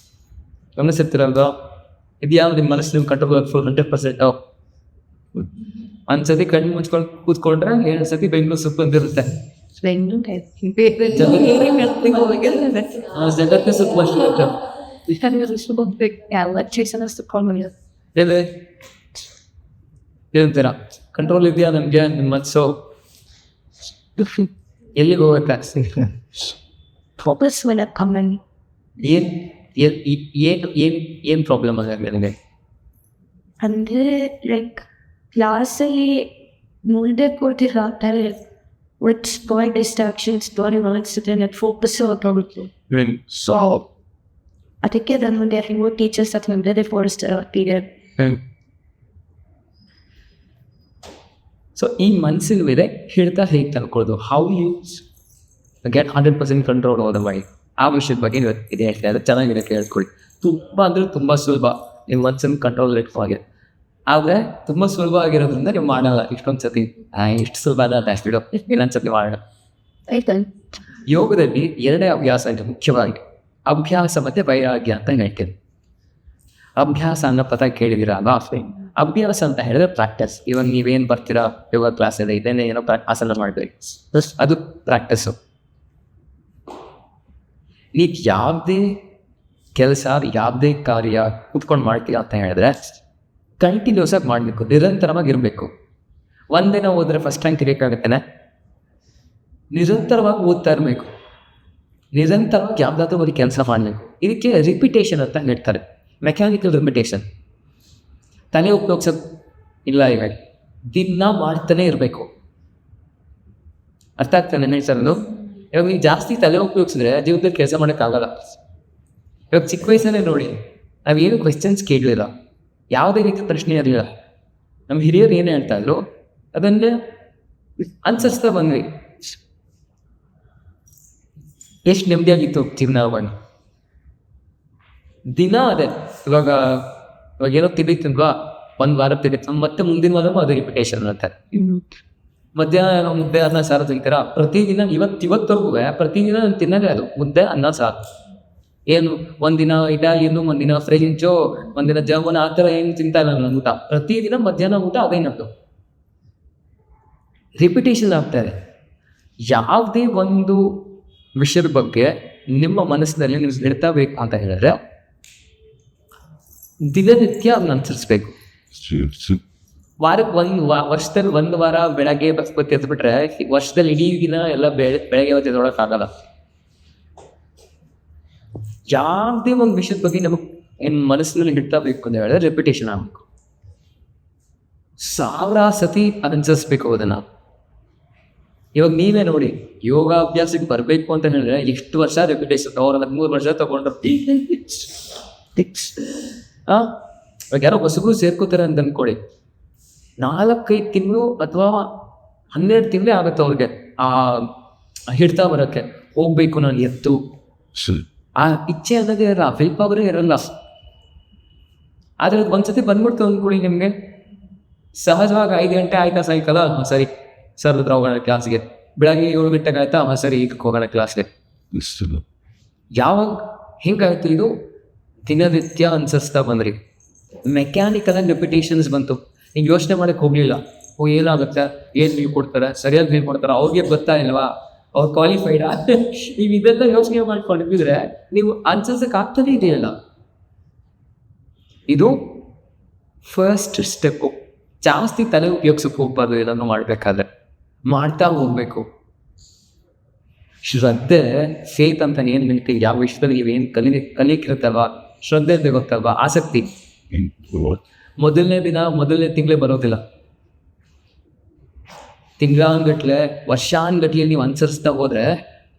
ಗಮನಿಸಿರ್ತೀರಲ್ವಾ? ಇದ್ಯಾವ ನಿಮ್ಮ ಮನಸ್ಸು ನೀವು ಕಂಟ್ರೋಲ್ ಫುಲ್ 100%? ಒಂದ್ಸತಿ ಕಣ್ಣು ಮುಚ್ಕೊಂಡು ಕೂತ್ಕೊಂಡ್ರೆ 2 ಸತಿ ಬೆಂಗಳೂರು ಸೊಪ್ಪು ಬಂದಿರುತ್ತೆ. ಜಗತ್ತೇ ಸುತ್ತ ಹೇಳ್ತೀರ, ಕಂಟ್ರೋಲ್ ಇದೆಯಾ ನಮಗೆ? ನಿಮ್ಮ ಮನಸ್ಸು ಎಲ್ಲಿಗೆ ಹೋಗುತ್ತೆ? ಏನು ಪ್ರಾಬ್ಲಮ್ ಆಗುತ್ತೆ ನಿಮಗೆ? ಅಂದರೆ ಲೈಕ್ ಕ್ಲಾಸಲ್ಲಿ ಮುಂದೆ ಕೂತಿರ್ತಾರೆ, ವಿತ್ ಸ್ಪಾಯ್ ಡಿಸ್ಟ್ರಾಕ್ಷನ್ಸ್ ದ್ವಾರ ಅನಿಸುತ್ತೆ, ನೆಟ್ ಫೋಕಸ್ ಹೊರಟೋಗುತ್ತೆ. ಸೊ ಅದಕ್ಕೆ ನನ್ನ ಮುಂದೆ ಟೀಚರ್ಸ್ ಅಥವಾ ಮುಂದೆ ಫಾರೆಸ್ಟ್ ಪೀರಿಯಡ್. ಸೊ ಈ ಮನಸ್ಸಿನ ಮೇಲೆ ಹಿಡಿತ ಹೇಗೆ ತಂದ್ಕೊಳ್ಳೋದು? How you get 100% control over the mind? ಆ ವಿಷಯದ ಬಗ್ಗೆ ಇದೆ ಹೇಳ್ತೀನಿ, ಅದು ಚೆನ್ನಾಗಿದೆ, ಕೇಳಿಸ್ಕೊಳ್ಳಿ. ತುಂಬ ಅಂದರೆ ತುಂಬ ಸುಲಭ ನಿಮ್ಮ ಮನಸ್ಸನ್ನು ಕಂಟ್ರೋಲ್ ಇಟ್ಕೊಳ್ಳೋದು. ಆದರೆ ತುಂಬ ಸುಲಭ ಆಗಿರೋದ್ರಿಂದ ನೀವು ಮಾಡಲ್ಲ. ಇಷ್ಟೊಂದು ಸತಿ ಇಷ್ಟು ಸುಲಭ ಅಲ್ಲ, ಅಷ್ಟಿಡೋ ಇನ್ನೊಂದು ಸತಿ ಮಾಡೋಣ. ಯೋಗದಲ್ಲಿ 2 ಅಭ್ಯಾಸ ಇದೆ ಮುಖ್ಯವಾಗಿ, ಅಭ್ಯಾಸ ಮತ್ತು ವೈರಾಗ್ಯ ಅಂತ ಹೇಳ್ತೀನಿ. ಅಭ್ಯಾಸ ಅನ್ನೋ ಪದ ಕೇಳಿದಿರ ಅಲ್ವಾ? ಅಭ್ಯಾಸ ಅಂತ ಹೇಳಿದ್ರೆ ಪ್ರಾಕ್ಟೀಸ್. ಇವಾಗ ನೀವೇನು ಬರ್ತೀರಾ ಯೋಗ ಕ್ಲಾಸಲ್ಲಿ, ಇದೇನೇ ಏನೋ ಆಸನ ಮಾಡಬೇಕು, ಅದು ಪ್ರಾಕ್ಟೀಸು. ನೀವು ಯಾವುದೇ ಕೆಲಸ, ಯಾವುದೇ ಕಾರ್ಯ ಕೂತ್ಕೊಂಡು ಮಾಡ್ತೀರಾ ಅಂತ ಹೇಳಿದ್ರೆ ಕಂಟಿನ್ಯೂಸ್ ಆಗಿ ಮಾಡಬೇಕು, ನಿರಂತರವಾಗಿರಬೇಕು. ಒಂದಿನ ಹೋದರೆ ಫಸ್ಟ್ ರ್ಯಾಂಕ್ ತೆಗಿಯೋಕ್ಕಾಗತ್ತೇನೆ? ನಿರಂತರವಾಗಿ ಓದ್ತಾ ಇರಬೇಕು, ನಿರಂತರವಾಗಿ ಯಾವುದಾದ್ರೂ ಒಂದು ಕೆಲಸ ಮಾಡಬೇಕು. ಇದಕ್ಕೆ ರಿಪಿಟೇಷನ್ ಅಂತ ಹೇಳ್ತಾರೆ, ಮೆಕ್ಯಾನಿಕಲ್ ರಿಪಿಟೇಷನ್. ತಲೆ ಉಪಯೋಗಿಸೋದು ಇಲ್ಲ, ಇವಾಗ ದಿನ ಮಾಡ್ತಾನೆ ಇರಬೇಕು. ಅರ್ಥ ಆಗ್ತಾನೆ ಹೇಳ್ತಾರದು? ಇವಾಗ ನೀವು ಜಾಸ್ತಿ ತಲೆ ಉಪಯೋಗಿಸಿದ್ರೆ ಜೀವನದಲ್ಲಿ ಕೆಲಸ ಮಾಡೋಕ್ಕಾಗಲ್ಲ. ಇವಾಗ ಚಿಕ್ಕ ವಯಸ್ಸಲ್ಲೇ ನೋಡಿ, ನಾವೇನು ಕ್ವೆಶ್ಚನ್ಸ್ ಕೇಳಲಿಲ್ಲ, ಯಾವುದೇ ರೀತಿ ಪ್ರಶ್ನೆ ಇರಲಿಲ್ಲ. ನಮ್ಮ ಹಿರಿಯರು ಏನು ಹೇಳ್ತಾ ಇದ್ರು ಅದನ್ನೇ ಅನ್ಸರಿಸ್ತಾ ಬಂದ್ವಿ. ಎಷ್ಟು ನೆಮ್ಮದಿಯಾಗಿತ್ತು ಜೀವನ. ದಿನ ಅದೇ, ಇವಾಗ ಏನೋ ತಿಂದಿಲ್ವಾ, 1 ವಾರ ತಿಂದಿತ್ತು, ಮತ್ತೆ ಮುಂದಿನ ವಾರ ಅದು ರಿಪಿಟೇಷನ್ ಅಂತಾರೆ. ಮಧ್ಯಾಹ್ನ ಮುದ್ದೆ ಅನ್ನ ಸಾರು ತಿಂತೀರಾ ಪ್ರತಿದಿನ? ಇವತ್ತವರೆಗೂ ಪ್ರತಿದಿನ ನಾನು ತಿನ್ನೋದೇ ಅದು, ಮುದ್ದೆ ಅನ್ನ ಸಾರು. ಏನು ಒಂದಿನ ಇಟಾಲಿಯನ್ನು, ಒಂದಿನ ಫ್ರೆಂಚು, ಒಂದಿನ ಜರ್ಮನ್, ಆ ಥರ ಏನು ತಿಂತಾ ಇಲ್ಲ ನನ್ನ ಊಟ. ಪ್ರತಿದಿನ ಮಧ್ಯಾಹ್ನ ಊಟ ಅದೇನದು ರಿಪಿಟೇಷನ್ ಆಗ್ತಾಯಿದೆ. ಯಾವುದೇ ಒಂದು ವಿಷಯದ ಬಗ್ಗೆ ನಿಮ್ಮ ಮನಸ್ಸಿನಲ್ಲಿ ನೀವು ಇಡ್ತಾ ಬೇಕು ಅಂತ ಹೇಳಿದ್ರೆ ದಿನನಿತ್ಯ ಅದನ್ನ ಅನುಸರಿಸ್ಬೇಕು. ವಾರಕ್ಕೆ ವರ್ಷದಲ್ಲಿ 1 ವಾರ ಬೆಳಗ್ಗೆ ಬಸ್ಬತ್ತಿ ಎದ್ಬಿಟ್ರೆ ವರ್ಷದಲ್ಲಿ ಇಡೀ ದಿನ ಎಲ್ಲ ಬೆಳಗ್ಗೆ ಹೊತ್ತು ಎದ್ದೊಳಕ್ಕಾಗಲ್ಲ. ಯಾವುದೇ ಒಂದು ವಿಷಯದ ಬಗ್ಗೆ ನಮಗೆ ಏನು ಮನಸ್ಸಿನಲ್ಲಿ ಇಡ್ತಾ ಬೇಕು ಅಂತ ಹೇಳಿದ್ರೆ ರೆಪಿಟೇಷನ್ ಆಗಬೇಕು. 1000 ಸತಿ ಅನುಸರಿಸ್ಬೇಕು ಅದನ್ನು. ಇವಾಗ ನೀವೇ ನೋಡಿ, ಯೋಗಾಭ್ಯಾಸಕ್ಕೆ ಬರಬೇಕು ಅಂತ ಹೇಳಿದ್ರೆ ಎಷ್ಟು ವರ್ಷ ರೆಪಿಟೇಷನ್? ಅವ್ರ 3 ವರ್ಷ ತಗೊಂಡ್ರು. ಇವಾಗ ಯಾರೋ ಹೊಸಬ್ರು ಸೇರ್ಕೋತಾರೆ ಅಂತ ಅಂದ್ಕೊಳ್ಳಿ, 4-5 ತಿಂಗಳು ಅಥವಾ 12 ತಿಂಗಳೇ ಆಗುತ್ತೆ ಅವ್ರಿಗೆ ಆ ಹಿಡ್ತಾ ಬರೋಕ್ಕೆ. ಹೋಗ್ಬೇಕು ನಾನು ಎತ್ತು, ಆ ಇಚ್ಛೆ ಅನ್ನೋದೇ ಇರಲ್ಲ, ವಿಲ್ ಪವರೇ ಇರಲ್ಲ. ಆದರೆ ಅದು ಒಂದ್ಸತಿ ಬಂದ್ಬಿಡ್ತು ಅಂದ್ಕೊಳ್ಳಿ, ನಿಮಗೆ ಸಹಜವಾಗಿ 5 ಗಂಟೆ ಆಯ್ತಾ ಸಾಯಂಕಾಲ, ಸರಿ ಸರ್ ಹತ್ರ ಹೋಗೋಣ ಕ್ಲಾಸ್ಗೆ. ಬೆಳಗ್ಗೆ 7 ಗಂಟೆಗೆ ಆಯ್ತಾ, ಸರಿ ಇದಕ್ಕೆ ಹೋಗೋಣ ಕ್ಲಾಸ್ಗೆ. ಯಾವಾಗ ಹಿಂಗಾಯ್ತು? ಇದು ದಿನನಿತ್ಯ ಅನುಸರಿಸ್ತಾ ಬಂದ್ರಿ. ಮೆಕ್ಯಾನಿಕಲ್ ರೆಪ್ಯುಟೇಷನ್ಸ್ ಬಂತು. ನೀವು ಯೋಚನೆ ಮಾಡಕ್ಕೆ ಹೋಗಲಿಲ್ಲ, ಓ ಏನಾಗುತ್ತೆ, ಏನು ನೀವು ಕೊಡ್ತಾರೆ, ಸರಿಯಾಗಿ ನೀವು ಕೊಡ್ತಾರೆ, ಅವ್ರಿಗೆ ಗೊತ್ತಾ ಇಲ್ವಾ, ಅವ್ರು ಕ್ವಾಲಿಫೈಡಾ, ನೀವು ಇದೆಲ್ಲ ಯೋಚನೆ ಮಾಡ್ಕೊಂಡಿದ್ರೆ ನೀವು ಅನ್ಸೋಸಕ್ಕೆ ಆಗ್ತದೇ ಇದೆಯಲ್ಲ. ಇದು ಫಸ್ಟ್ ಸ್ಟೆಪ್ಪು. ಜಾಸ್ತಿ ತಲೆ ಉಪಯೋಗಿಸಕ್ಕೆ ಹೋಗ್ಬಾರ್ದು. ಇದನ್ನು ಮಾಡಬೇಕಾದ್ರೆ ಮಾಡ್ತಾ ಹೋಗ್ಬೇಕು. ಶ್ರದ್ಧೆ, ಫೇತ್ ಅಂತ ಏನು ಹೇಳ್ತೀವಿ, ಯಾವ ವಿಷಯದಲ್ಲಿ ನೀವೇನು ಕಲಿಯಕ್ಕಿರುತ್ತಲ್ವ, ಶ್ರದ್ಧೆ ಅಂತ ಗೊತ್ತಲ್ವ, ಆಸಕ್ತಿ. ಮೊದಲನೇ ದಿನ ಮೊದಲನೇ ತಿಂಗಳೇ ಬರೋದಿಲ್ಲ. ತಿಂಗಳಾನ್ಗಟ್ಲೆ ವರ್ಷಾನ್ಗಟ್ಲೆ ನೀವು ಅನುಸರಿಸ್ತಾ ಹೋದರೆ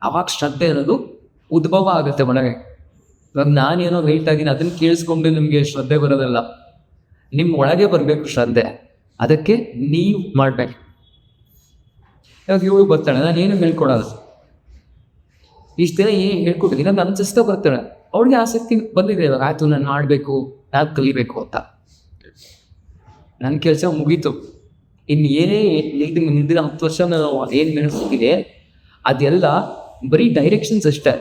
ಅವಾಗ ಶ್ರದ್ಧೆ ಅನ್ನೋದು ಉದ್ಭವ ಆಗುತ್ತೆ ಒಳಗೆ. ಇವಾಗ ನಾನೇನೋ ಹೇಳ್ತಾ ಇದ್ದೀನಿ, ಅದನ್ನು ಕೇಳಿಸ್ಕೊಂಡು ನಿಮಗೆ ಶ್ರದ್ಧೆ ಬರೋದಿಲ್ಲ. ನಿಮ್ಮ ಒಳಗೆ ಬರಬೇಕು ಶ್ರದ್ಧೆ. ಅದಕ್ಕೆ ನೀವು ಮಾಡಬೇಕು. ಇವಾಗ ಇವ್ರಿಗೆ ಬರ್ತಾಳೆ, ನಾನು ಏನು ಹೇಳ್ಕೊಡೋದು, ಇಷ್ಟು ದಿನ ಏನು ಹೇಳ್ಕೊಟ್ಟಿದ್ದೀನಿ, ನಾನು ಅನ್ಸಿಸ್ತಾ ಬರ್ತಾಳೆ. ಅವ್ಳಿಗೆ ಆಸಕ್ತಿ ಬಂದಿದೆ, ಇವಾಗ ಆಯಿತು ನಾನು ಮಾಡಬೇಕು, ನಾನು ಕಲಿಬೇಕು ಅಂತ. ನನ್ನ ಕೆಲಸ ಮುಗೀತು. ಇನ್ನು ಏನೇ ಮುಂದಿನ 10 ವರ್ಷ ನಾನು ಏನು ನಡೆಸ್ತಿದೆ ಅದೆಲ್ಲ ಬರೀ ಡೈರೆಕ್ಷನ್ಸ್ ಅಷ್ಟೇ.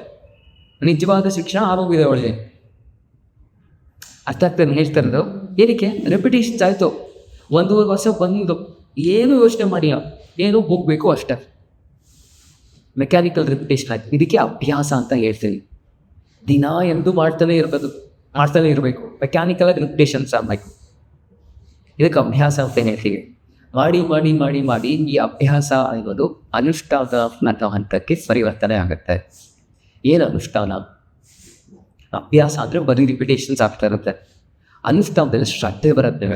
ನಿಜವಾದ ಶಿಕ್ಷಣ ಆಗೋಗಿದೆ ಅವಳಿಗೆ. ಅರ್ಥ ಆಗ್ತದೆ ಹೇಳ್ತಾ ಇರೋದು. ಏನಕ್ಕೆ ರೆಪಿಟೇಷನ್ಸ್ ಆಯಿತು, 1.5 ವರ್ಷ ಬಂದು ಏನು ಯೋಚನೆ ಮಾಡಿ ಏನು ಹೋಗಬೇಕು ಅಷ್ಟೇ. ಮೆಕ್ಯಾನಿಕಲ್ ರೆಪಿಟೇಷನ್ ಆಯ್ತು. ಇದಕ್ಕೆ ಅಭ್ಯಾಸ ಅಂತ ಹೇಳ್ತೀವಿ. ದಿನ ಎಂದು ಮಾಡ್ತಾನೆ ಇರಬೇಕು. ಮೆಕ್ಯಾನಿಕಲ್ ರೆಪಿಟೇಷನ್ಸ್ ಆಗಬೇಕು. ಇದಕ್ಕೆ ಅಭ್ಯಾಸ ಅಂತ ಹೇಳ್ತೀವಿ. ಮಾಡಿ ಮಾಡಿ ಮಾಡಿ ಮಾಡಿ ಈ ಅಭ್ಯಾಸ ಅನ್ನೋದು ಅನುಷ್ಠಾನ ಅನ್ನೋ ಹಂತಕ್ಕೆ ಪರಿವರ್ತನೆ ಆಗುತ್ತೆ. ಏನು ಅನುಷ್ಠಾನ? ಅಭ್ಯಾಸ ಅಂದರೆ ಬರೀ ರಿಪಿಟೇಷನ್ಸ್ ಆಗ್ತಾ ಇರುತ್ತೆ. ಅನುಷ್ಠಾನದಲ್ಲಿ ಶ್ರದ್ಧೆ ಬರುತ್ತೆ,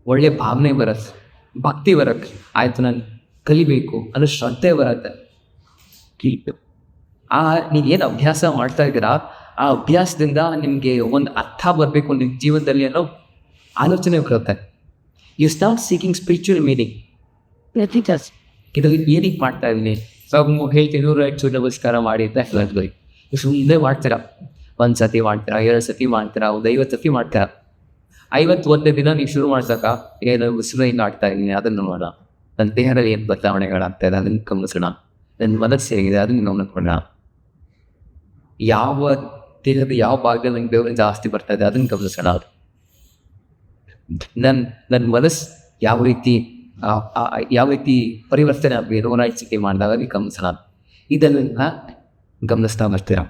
ಒಳ್ಳೆ ಭಾವನೆ ಬರುತ್ತೆ, ಭಕ್ತಿ ಬರುತ್ತೆ. ಆಯಿತು ನಾನು ಕಲಿಬೇಕು ಅನ್ನೋ ಶ್ರದ್ಧೆ ಬರುತ್ತೆ. ನೀವೇನು ಅಭ್ಯಾಸ ಮಾಡ್ತಾ ಇದ್ದೀರಾ, ಆ ಅಭ್ಯಾಸದಿಂದ ನಿಮಗೆ ಒಂದು ಅರ್ಥ ಬರಬೇಕು ನಿಮ್ಮ ಜೀವನದಲ್ಲಿ ಅನ್ನೋ ಆಲೋಚನೆ ಬರುತ್ತೆ. You start seeking spiritual meaning. ಇದರಲ್ಲಿ ಏನಕ್ಕೆ ಮಾಡ್ತಾ ಇದ್ದೀನಿ, ಹೇಳ್ತೀನಿ 100 ನಮಸ್ಕಾರ ಮಾಡಿ ಅಂತ ಹೇಳ್ತೀವಿ. ಸುಮ್ಮನೆ ಮಾಡ್ತೀರಾ, 1 ಸತಿ ಮಾಡ್ತೀರಾ, 2 ಸತಿ ಮಾಡ್ತೀರಾ, 50 ಸತಿ ಮಾಡ್ತೀರಾ. 51ನೇ ದಿನ ನೀವು ಶುರು ಮಾಡ್ಸಕ್ಕ, ಏನು ಉಸಿರಿಂದ ಆಡ್ತಾ ಇದ್ದೀನಿ ಅದನ್ನು ನೋಡೋಣ, ನನ್ನ ದೇಹದಲ್ಲಿ ಏನು ಬದಲಾವಣೆಗಳಾಗ್ತಾ ಇದೆ ಅದನ್ನು ಗಮನಿಸೋಣ, ನನ್ನ ಮನಸ್ಸು ಹೇಗಿದೆ ಅದನ್ನು ಗಮನಿಸೋಣ, ಯಾವ ದೇಹದ ಯಾವ ಭಾಗದಲ್ಲಿ ನಂಗೆ ಬೆವರು ಜಾಸ್ತಿ ಬರ್ತಾ ಇದೆ ಅದನ್ನು ಗಮನಿಸೋಣ, ನನ್ನ ಮನಸ್ಸು ಯಾವ ರೀತಿ ಪರಿವರ್ತನೆ ಆಗಬೇಕು ಓನಾಯ್ಸಿಕೆ ಮಾಡಿದಾಗ ನೀವು ಗಮನಿಸೋಣ. ಇದನ್ನ ಗಮನಿಸ್ತಾ ಬರ್ತೀರ.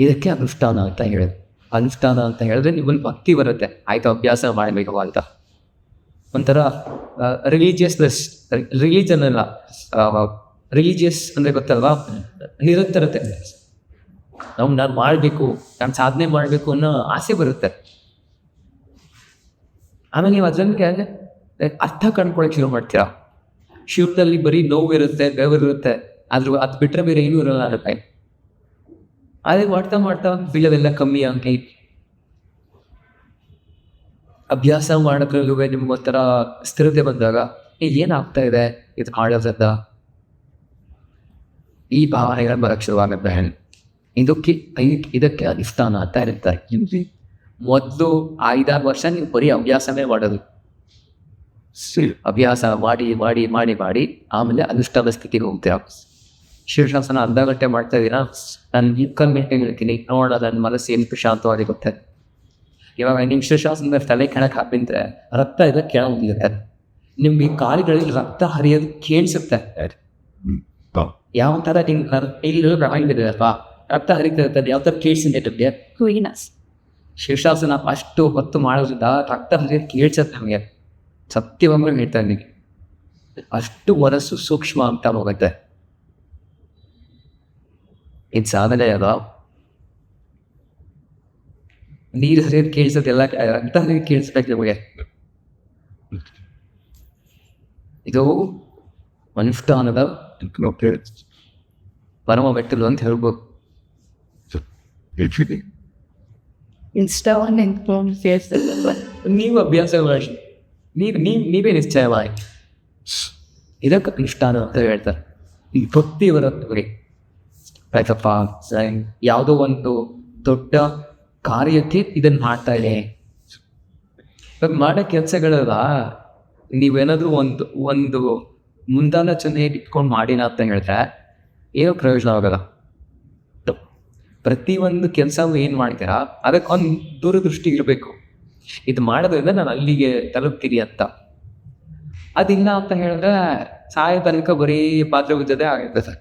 ಇದಕ್ಕೆ ಅನುಷ್ಠಾನ ಅಂತ ಹೇಳಿದೆ. ಅನುಷ್ಠಾನ ಅಂತ ಹೇಳಿದ್ರೆ ನಿಮ್ಮಲ್ಲಿ ಭಕ್ತಿ ಬರುತ್ತೆ. ಆಯಿತು ಅಭ್ಯಾಸ ಮಾಡಬೇಕು ಅಂತ. ಒಂಥರ ರಿಲಿಜನ್ ಅಲ್ಲ, ರಿಲಿಜಿಯಸ್ ಅಂದರೆ ಗೊತ್ತಲ್ವಾ, ನಿರಂತರತೆ. ನಾನು ಮಾಡಬೇಕು, ನಾನು ಸಾಧನೆ ಮಾಡಬೇಕು ಅನ್ನೋ ಆಸೆ ಬರುತ್ತೆ. ಆಮೇಲೆ ನೀವು ಅದಕ್ಕೆ ಅರ್ಥ ಕಂಡ್ಕೊಳಕ್ಕೆ ಶುರು ಮಾಡ್ತೀರಾ. ಶಿವನಲ್ಲಿ ಬರೀ ನೋವು ಇರುತ್ತೆ, ಬೆವರಿರುತ್ತೆ, ಆದ್ರೂ ಅದು ಬಿಟ್ಟರೆ ಬೇರೆ ಏನೂ ಇರಲ್ಲ ಆಗುತ್ತೆ. ಅದೇ ಮಾಡ್ತಾ ಮಾಡ್ತಾ ಬಿಲ್ಲವೆಲ್ಲ ಕಮ್ಮಿ ಆಗಿ ಅಭ್ಯಾಸ ಮಾಡೋದ್ರಲ್ಲೂ ನಿಮ್ಗೆ ಒಂಥರ ಸ್ಥಿರತೆ ಬಂದಾಗ ಏನಾಗ್ತಾ ಇದೆ ಇದು ಮಾಡೋದ್ರಿಂದ ಈ ಭಾವನೆಗಳು ಬರೋಕ್ಕೆ ಶುರುವಾಗುತ್ತೆ. ಇದಕ್ಕೆ ಅನುಷ್ಠಾನ ಅಂತ ಇರ್ತಾರೆ. ಮೊದಲು 5-6 ವರ್ಷ ನೀವು ಬರೀ ಅಭ್ಯಾಸನೇ ಮಾಡೋದು. ಅಭ್ಯಾಸ ಮಾಡಿ ಮಾಡಿ ಮಾಡಿ ಮಾಡಿ ಆಮೇಲೆ ಅನುಷ್ಠಾನ ಸ್ಥಿತಿಗೆ ಹೋಗ್ತೀರಾ. ಶೀರ್ಷಾಸನ ಅರ್ಧ ಗಂಟೆ ಮಾಡ್ತಾ ಇದ್ದೀರಾ, ನಾನು 20 ಗಂಟೆಗೆ ಹೇಳ್ತೀನಿ, ನೋಡೋಣ ನನ್ನ ಮನಸ್ಸು ಏನು ಪ್ರಶಾಂತವಾಗಿ ಗೊತ್ತೆ. ಇವಾಗ ನಿಮ್ಮ ಶೀರ್ಷಾಸನ ತಲೆ ಕೆಳಕ್ಕೆ ಹಾಕಿದ್ರೆ ರಕ್ತ ಇದೆ ಕೆಳಗೆ ಹೋಗಿರುತ್ತೆ. ನಿಮಗೆ ಕಾಲುಗಳಲ್ಲಿ ರಕ್ತ ಹರಿಯೋದು ಕೇಳಿಸುತ್ತೆ. ಯಾವ ಥರ ನಿಮ್ಗೆ ರಕ್ತ ಹರಿತಾ ಇರ್ತದೆ, ಯಾವ ಥರ ಕೇಳಿಸಿದೆ ನಿಮಗೆ. ಶೀರ್ಷಾಸನ ಅಷ್ಟು ಹೊತ್ತು ಮಾಡೋದ್ರಿಂದ ರಕ್ತ ಹರಿಯೋದು ಕೇಳಿಸುತ್ತೆ ನಮಗೆ. ಸತ್ಯವಂಗ ಹೇಳ್ತಾ ಇದ್ದೀನಿ, ಅಷ್ಟು ಮನಸ್ಸು ಸೂಕ್ಷ್ಮ ಅಂತ ಹೋಗುತ್ತೆ. ಇದು ಸಾಧನೆ ಅದ. ನೀರು ಹರಿಯೋದು ಕೇಳಿಸೋದು ಎಲ್ಲ ರಕ್ತ ಹರಿಯೋದು ಕೇಳಿಸ್ಬೇಕು ನಮಗೆ. ಇದು ಅನುಷ್ಠಾನದ ಪರಮ ಮೆಟ್ಟಲು ಅಂತ ಹೇಳ್ಬೋದು. ನೀವು ಅಭ್ಯಾಸ ಮಾಡಿ, ನೀವೇ ನಿಶ್ಚಯ ಮಾಡಿ. ಇದಕ್ಕೆ ಅನುಷ್ಠಾನ ಅಂತ ಹೇಳ್ತಾರೆ. ಈ ಭಕ್ತಿ ಬರುತ್ತೆ. ಆಯ್ತಪ್ಪ, ಯಾವುದೋ ಒಂದು ದೊಡ್ಡ ಕಾರ್ಯಕ್ಕೆ ಇದನ್ನು ಮಾಡ್ತಾ ಇದೆ. ಇವಾಗ ಮಾಡೋ ಕೆಲಸಗಳಲ್ಲ, ನೀವೇನಾದರೂ ಒಂದು ಮುಂದಾಲೋಚನೆ ಇಟ್ಕೊಂಡು ಮಾಡಿನ ಅಂತ ಹೇಳಿದ್ರೆ ಏನೋ ಪ್ರಯೋಜನ ಆಗಲ್ಲ. ಪ್ರತಿಯೊಂದು ಕೆಲಸ ಏನು ಮಾಡ್ತೀರಾ ಅದಕ್ಕೆ ಒಂದು ದೂರದೃಷ್ಟಿ ಇರಬೇಕು. ಇದು ಮಾಡೋದ್ರಿಂದ ನಾನು ಅಲ್ಲಿಗೆ ತಲುಪ್ತೀನಿ ಅಂತ. ಅದಿಲ್ಲ ಅಂತ ಹೇಳಿದ್ರೆ ಸಾಯೋ ತನಕ ಬರೀ ಪಾತ್ರೆ ಉಜ್ಜೋದೇ ಆಗುತ್ತೆ ಸರ್,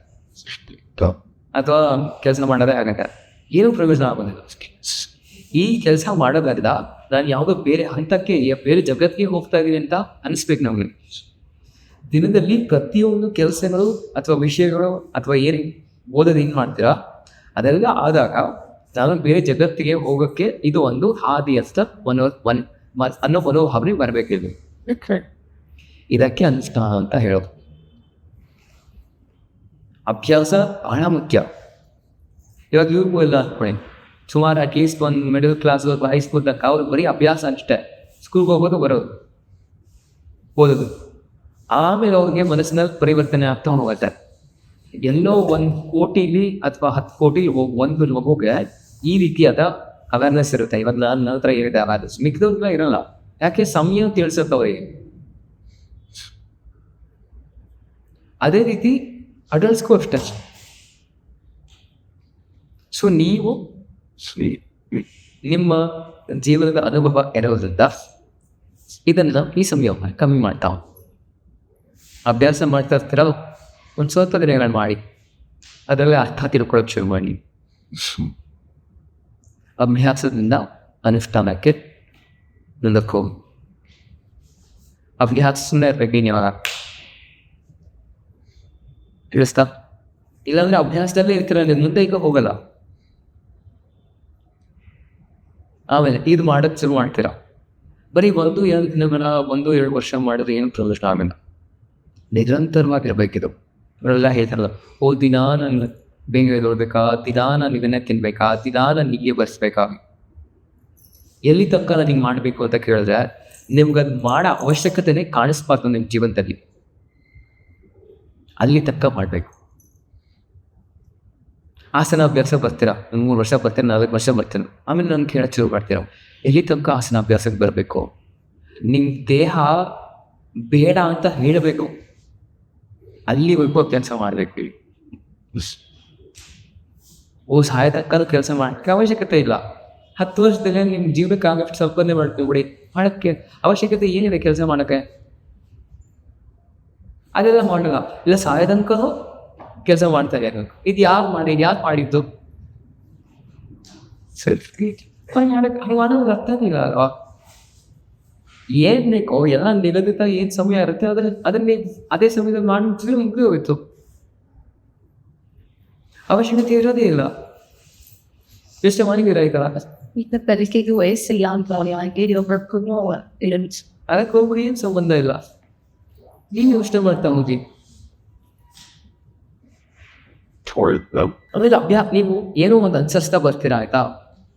ಅಥವಾ ಕೆಲಸ ಮಾಡೋದೇ ಆಗುತ್ತೆ, ಏನೂ ಪ್ರಯೋಜನ ಆಗೋದಿಲ್ಲ. ಈ ಕೆಲಸ ಮಾಡೋದ್ರಿಂದ ನಾನು ಯಾವುದೋ ಬೇರೆ ಹಂತಕ್ಕೆ ಬೇರೆ ಜಗತ್ತಿಗೆ ಹೋಗ್ತಾ ಇದ್ದೀನಿ ಅಂತ ಅನಿಸ್ಬೇಕು ನಮಗೆ. ದಿನದಲ್ಲಿ ಪ್ರತಿಯೊಂದು ಕೆಲಸಗಳು ಅಥವಾ ವಿಷಯಗಳು ಅಥವಾ ಏನು ಓದೋದು ಏನು ಮಾಡ್ತೀರಾ ಅದೆಲ್ಲ ಆದಾಗ ನಾನು ಬೇರೆ ಜಗತ್ತಿಗೆ ಹೋಗೋಕ್ಕೆ ಇದು ಒಂದು ಹಾದಿ ಅಂತ ಅನ್ನೋ ಮನೋಭಾವನೆ ಬರಬೇಕಿದೆ. ಇದಕ್ಕೆ ಅನುಷ್ಠಾನ ಅಂತ ಹೇಳೋದು. ಅಭ್ಯಾಸ ಬಹಳ ಮುಖ್ಯ. ಇವಾಗ ಇವ್ರಿಗೂ ಎಲ್ಲ ಅನ್ಕೊಳ್ಳಿ, ಸುಮಾರು ಅಟ್ಲೀಸ್ಟ್ ಒಂದು ಮಿಡಲ್ ಕ್ಲಾಸ್ ಅಥವಾ ಹೈಸ್ಕೂಲ್ ತನಕ ಅವ್ರು ಬರೀ ಅಭ್ಯಾಸ ಅಷ್ಟೇ, ಸ್ಕೂಲ್ಗೆ ಹೋಗೋದು ಬರೋದು ಓದೋದು. ಆಮೇಲೆ ಅವ್ರಿಗೆ ಮನಸ್ಸಿನಲ್ಲಿ ಪರಿವರ್ತನೆ ಆಗ್ತಾ ಹೋಗುತ್ತೆ. ಎಲ್ಲೋ 1 ಕೋಟಿಲಿ ಅಥವಾ 10 ಕೋಟಿಲಿ ಒಂದು ಮಗುಗೆ ಈ ರೀತಿಯಾದ ಅವೇರ್ನೆಸ್ ಇರುತ್ತೆ. ಇವಾಗ ನನ್ನ ಹತ್ರ ಹೇಳಿದೆ ಅವೇರ್ನೆಸ್, ಮಿಕ್ಕಿದವ್ರಿಗೆಲ್ಲ ಇರಲ್ಲ. ಯಾಕೆ? ಸಮಯ ತಿಳಿಸುತ್ತೆ ಅವರಿಗೆ. ಅದೇ ರೀತಿ ಅಡಲ್ಟ್ಸ್ಗೂ ಅಷ್ಟೇ. ಸೊ ನೀವು ನಿಮ್ಮ ಜೀವನದ ಅನುಭವ ಇರೋದ್ರಿಂದ ಇದನ್ನು ಈ ಸಮಯ ಕಮ್ಮಿ ಮಾಡ್ತಾ ಅಭ್ಯಾಸ ಮಾಡ್ತಾ ಇರ್ತೀರ. ಒಂದು ಸ್ವಲ್ಪ ದಿನಗಳನ್ನು ಮಾಡಿ ಅದರಲ್ಲೇ ಅರ್ಥ ತಿಳ್ಕೊಳ್ಳೋಕೆ ಶುರು ಮಾಡಿ. ಅಭ್ಯಾಸದಿಂದ ಅನುಷ್ಠಾನಕ್ಕೆ ಮುಂದಕ್ಕೆ ಹೋಗಿ. ಅಭ್ಯಾಸ ಸುಮ್ಮನೆ ಇರಬೇಕು ನೀವು ತಿಳಿಸ್ತಾ. ಇಲ್ಲಾಂದ್ರೆ ಅಭ್ಯಾಸದಲ್ಲೇ ಇರ್ತೀರ, ಮುಂದೆ ಈಗ ಹೋಗಲ್ಲ. ಆಮೇಲೆ ಇದು ಮಾಡೋಕ್ಕೆ ಶುರು ಮಾಡ್ತೀರ, ಬರೀ 1-2 ದಿನಗಳ 1-2 ವರ್ಷ ಮಾಡಿದ್ರೆ ಏನು ಪ್ರಯೋಜನ ಆಗಲ್ಲ. ನಿರಂತರವಾಗಿರ್ಬೇಕಿದು. ಅವರೆಲ್ಲ ಹೇಳ್ತಾರಲ್ಲ, ದಿನ ನಾನು ಬೇಗ ನೋಡ್ಬೇಕಾ, ದಿನ ನಾನು ಇದನ್ನೇ ತಿನ್ಬೇಕಾ, ದಿನ ನಾನು ಹೀಗೆ ಬರ್ಸ್ಬೇಕಾ. ಎಲ್ಲಿ ತನಕ ನಾನು ಹಿಂಗೆ ಮಾಡಬೇಕು ಅಂತ ಕೇಳಿದ್ರೆ ನಿಮ್ಗೆ ಅದು ಮಾಡೋ ಅವಶ್ಯಕತೆನೇ ಕಾಣಿಸ್ಬಾರ್ದು ನಿಮ್ಮ ಜೀವನದಲ್ಲಿ. ಅಲ್ಲಿ ತನಕ ಮಾಡಬೇಕು. ಆಸನ ಅಭ್ಯಾಸ ಬರ್ತೀರಾ, 3 ವರ್ಷ ಬರ್ತೀರ, 4 ವರ್ಷ ಬರ್ತೀರ, ಆಮೇಲೆ ನಾನು ಕೇಳೋಕ್ಕೆ ಶುರು ಮಾಡ್ತೀರ. ಎಲ್ಲಿ ತನಕ ಆಸನ ಅಭ್ಯಾಸಕ್ಕೆ ಬರಬೇಕು. ನಿಮ್ಮ ದೇಹ ಬೇಡ ಅಂತ ಹೇಳಬೇಕು, ಅಲ್ಲಿವರೆಗೂ ಕೆಲಸ ಮಾಡಬೇಕು. ಸಾಯ ತನಕ ಕೆಲಸ ಮಾಡೋಕ್ಕೆ ಅವಶ್ಯಕತೆ ಇಲ್ಲ. 10 ವರ್ಷದಲ್ಲಿ ನಿಮ್ಮ ಜೀವನಕ್ಕೆ ಆಗಷ್ಟು ಸಂಪಾದನೆ ಮಾಡ್ತೀವಿ ಬಿಡಿ. ಮಾಡೋಕ್ಕೆ ಅವಶ್ಯಕತೆ ಏನಿದೆ ಕೆಲಸ ಮಾಡೋಕ್ಕೆ? ಅದೆಲ್ಲ ಮಾಡಲ್ಲ. ಇಲ್ಲ ಸಾಯ ತನಕನೂ ಕೆಲಸ ಮಾಡ್ತಾ ಇದ್ದಾರೆ. ಇದು ಯಾರು ಮಾಡಿದ್ದು? ಸರಿ ಮಾಡೋದು ಅರ್ಥನಿಲ್ಲ ಅಲ್ವಾ? ಏನು ಬೇಕೋ ಎಲ್ಲ ನಿಗದಿತ ಏನು ಸಮಯ ಇರುತ್ತೆ ಅದನ್ನೇ ಅದೇ ಸಮಯದಲ್ಲಿ ಮಾಡಿದ್ರೆ ಮುಗಿದು ಹೋಗಿತ್ತು. ಅವಶ್ಯಕತೆ ಇರೋದೇ ಇಲ್ಲ. ಎಷ್ಟು ಮಾಡಿದ್ದೀರಾ ಈಗ? ಈಗ ಕಲಿಕೆಗೆ ವಯಸ್ಸಿಲ್ಲ ಅಂತ ಅದಕ್ಕೆ ಹೋಗ್ಬಿಡಿ, ಏನು ಸಂಬಂಧ ಇಲ್ಲ. ನೀವು ಯೋಚನೆ ಮಾಡ್ತಾ ಹೋಗಿ. ಆಮೇಲೆ ನೀವು ಏನೋ ಒಂದು ಅನ್ಸರ್ಸ್ತಾ ಬರ್ತೀರಾ, ಆಯ್ತಾ?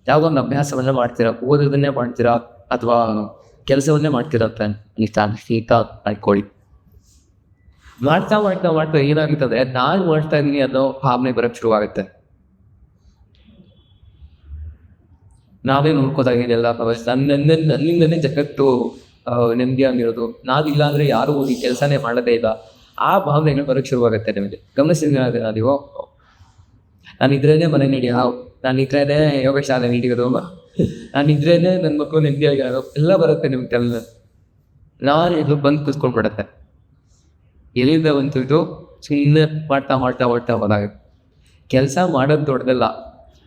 ಯಾವುದೊಂದು ಅಭ್ಯಾಸವನ್ನ ಮಾಡ್ತೀರಾ, ಓದೋದನ್ನೇ ಮಾಡ್ತೀರಾ ಅಥವಾ ಕೆಲಸವನ್ನೇ ಮಾಡ್ತೀರಾ ಅಂತ ಅನ್ಕೊಳ್ಳಿ. ಮಾಡ್ತಾ ಮಾಡ್ತಾ ಮಾಡ್ತಾ ಏನಾಗುತ್ತದೆ, ನಾನು ಮಾಡ್ತಾ ಇದ್ದೀನಿ ಅನ್ನೋ ಭಾವನೆ ಬರೋಕ್ಕೆ ಶುರುವಾಗುತ್ತೆ. ನಾವೇ ನೋಡ್ಕೋದಾಗ ಏನೆಲ್ಲ ನನ್ನಿಂದನೇ ಜಗತ್ತು ನೆಮ್ಮದಿಯಾಗಿರೋದು, ನಾವಿಲ್ಲ ಅಂದರೆ ಯಾರೂ ಈ ಕೆಲಸನೇ ಮಾಡೋದೇ ಇಲ್ಲ, ಆ ಭಾವನೆಗಳು ಬರೋಕ್ಕೆ ಶುರುವಾಗುತ್ತೆ ನಿಮಗೆ. ಗಮನಿಸಿದ್ರೆ ನೀವು, ನಾನಿದ್ರೇನೆ ಮನೆ ನಡೆಯೋದು, ನಾನಿದ್ರೇನೆ ಯೋಗ ಶಾಲೆ ನೀಡಿರೋದು, ನಾನಿದ್ರೇನೆ ನನ್ನ ಮಕ್ಕಳು ನೆಮ್ಮದಿಯಾಗಿರೋದು ಎಲ್ಲ ಬರುತ್ತೆ ನಿಮ್ಗೆ ಎಲ್ಲ. ನಾನು ಇದು ಬಂದು ಕೂತ್ಕೊಂಡ್ಬಿಡತ್ತೆ. ಎಲ್ಲಿಂದ ಬಂತು ಇದು? ಸುಮ್ಮನೆ ಮಾಡ್ತಾ ಮಾಡ್ತಾ ಮಾಡ್ತಾ ಹೋದಾಗ. ಕೆಲಸ ಮಾಡೋದು ದೊಡ್ಡದಲ್ಲ,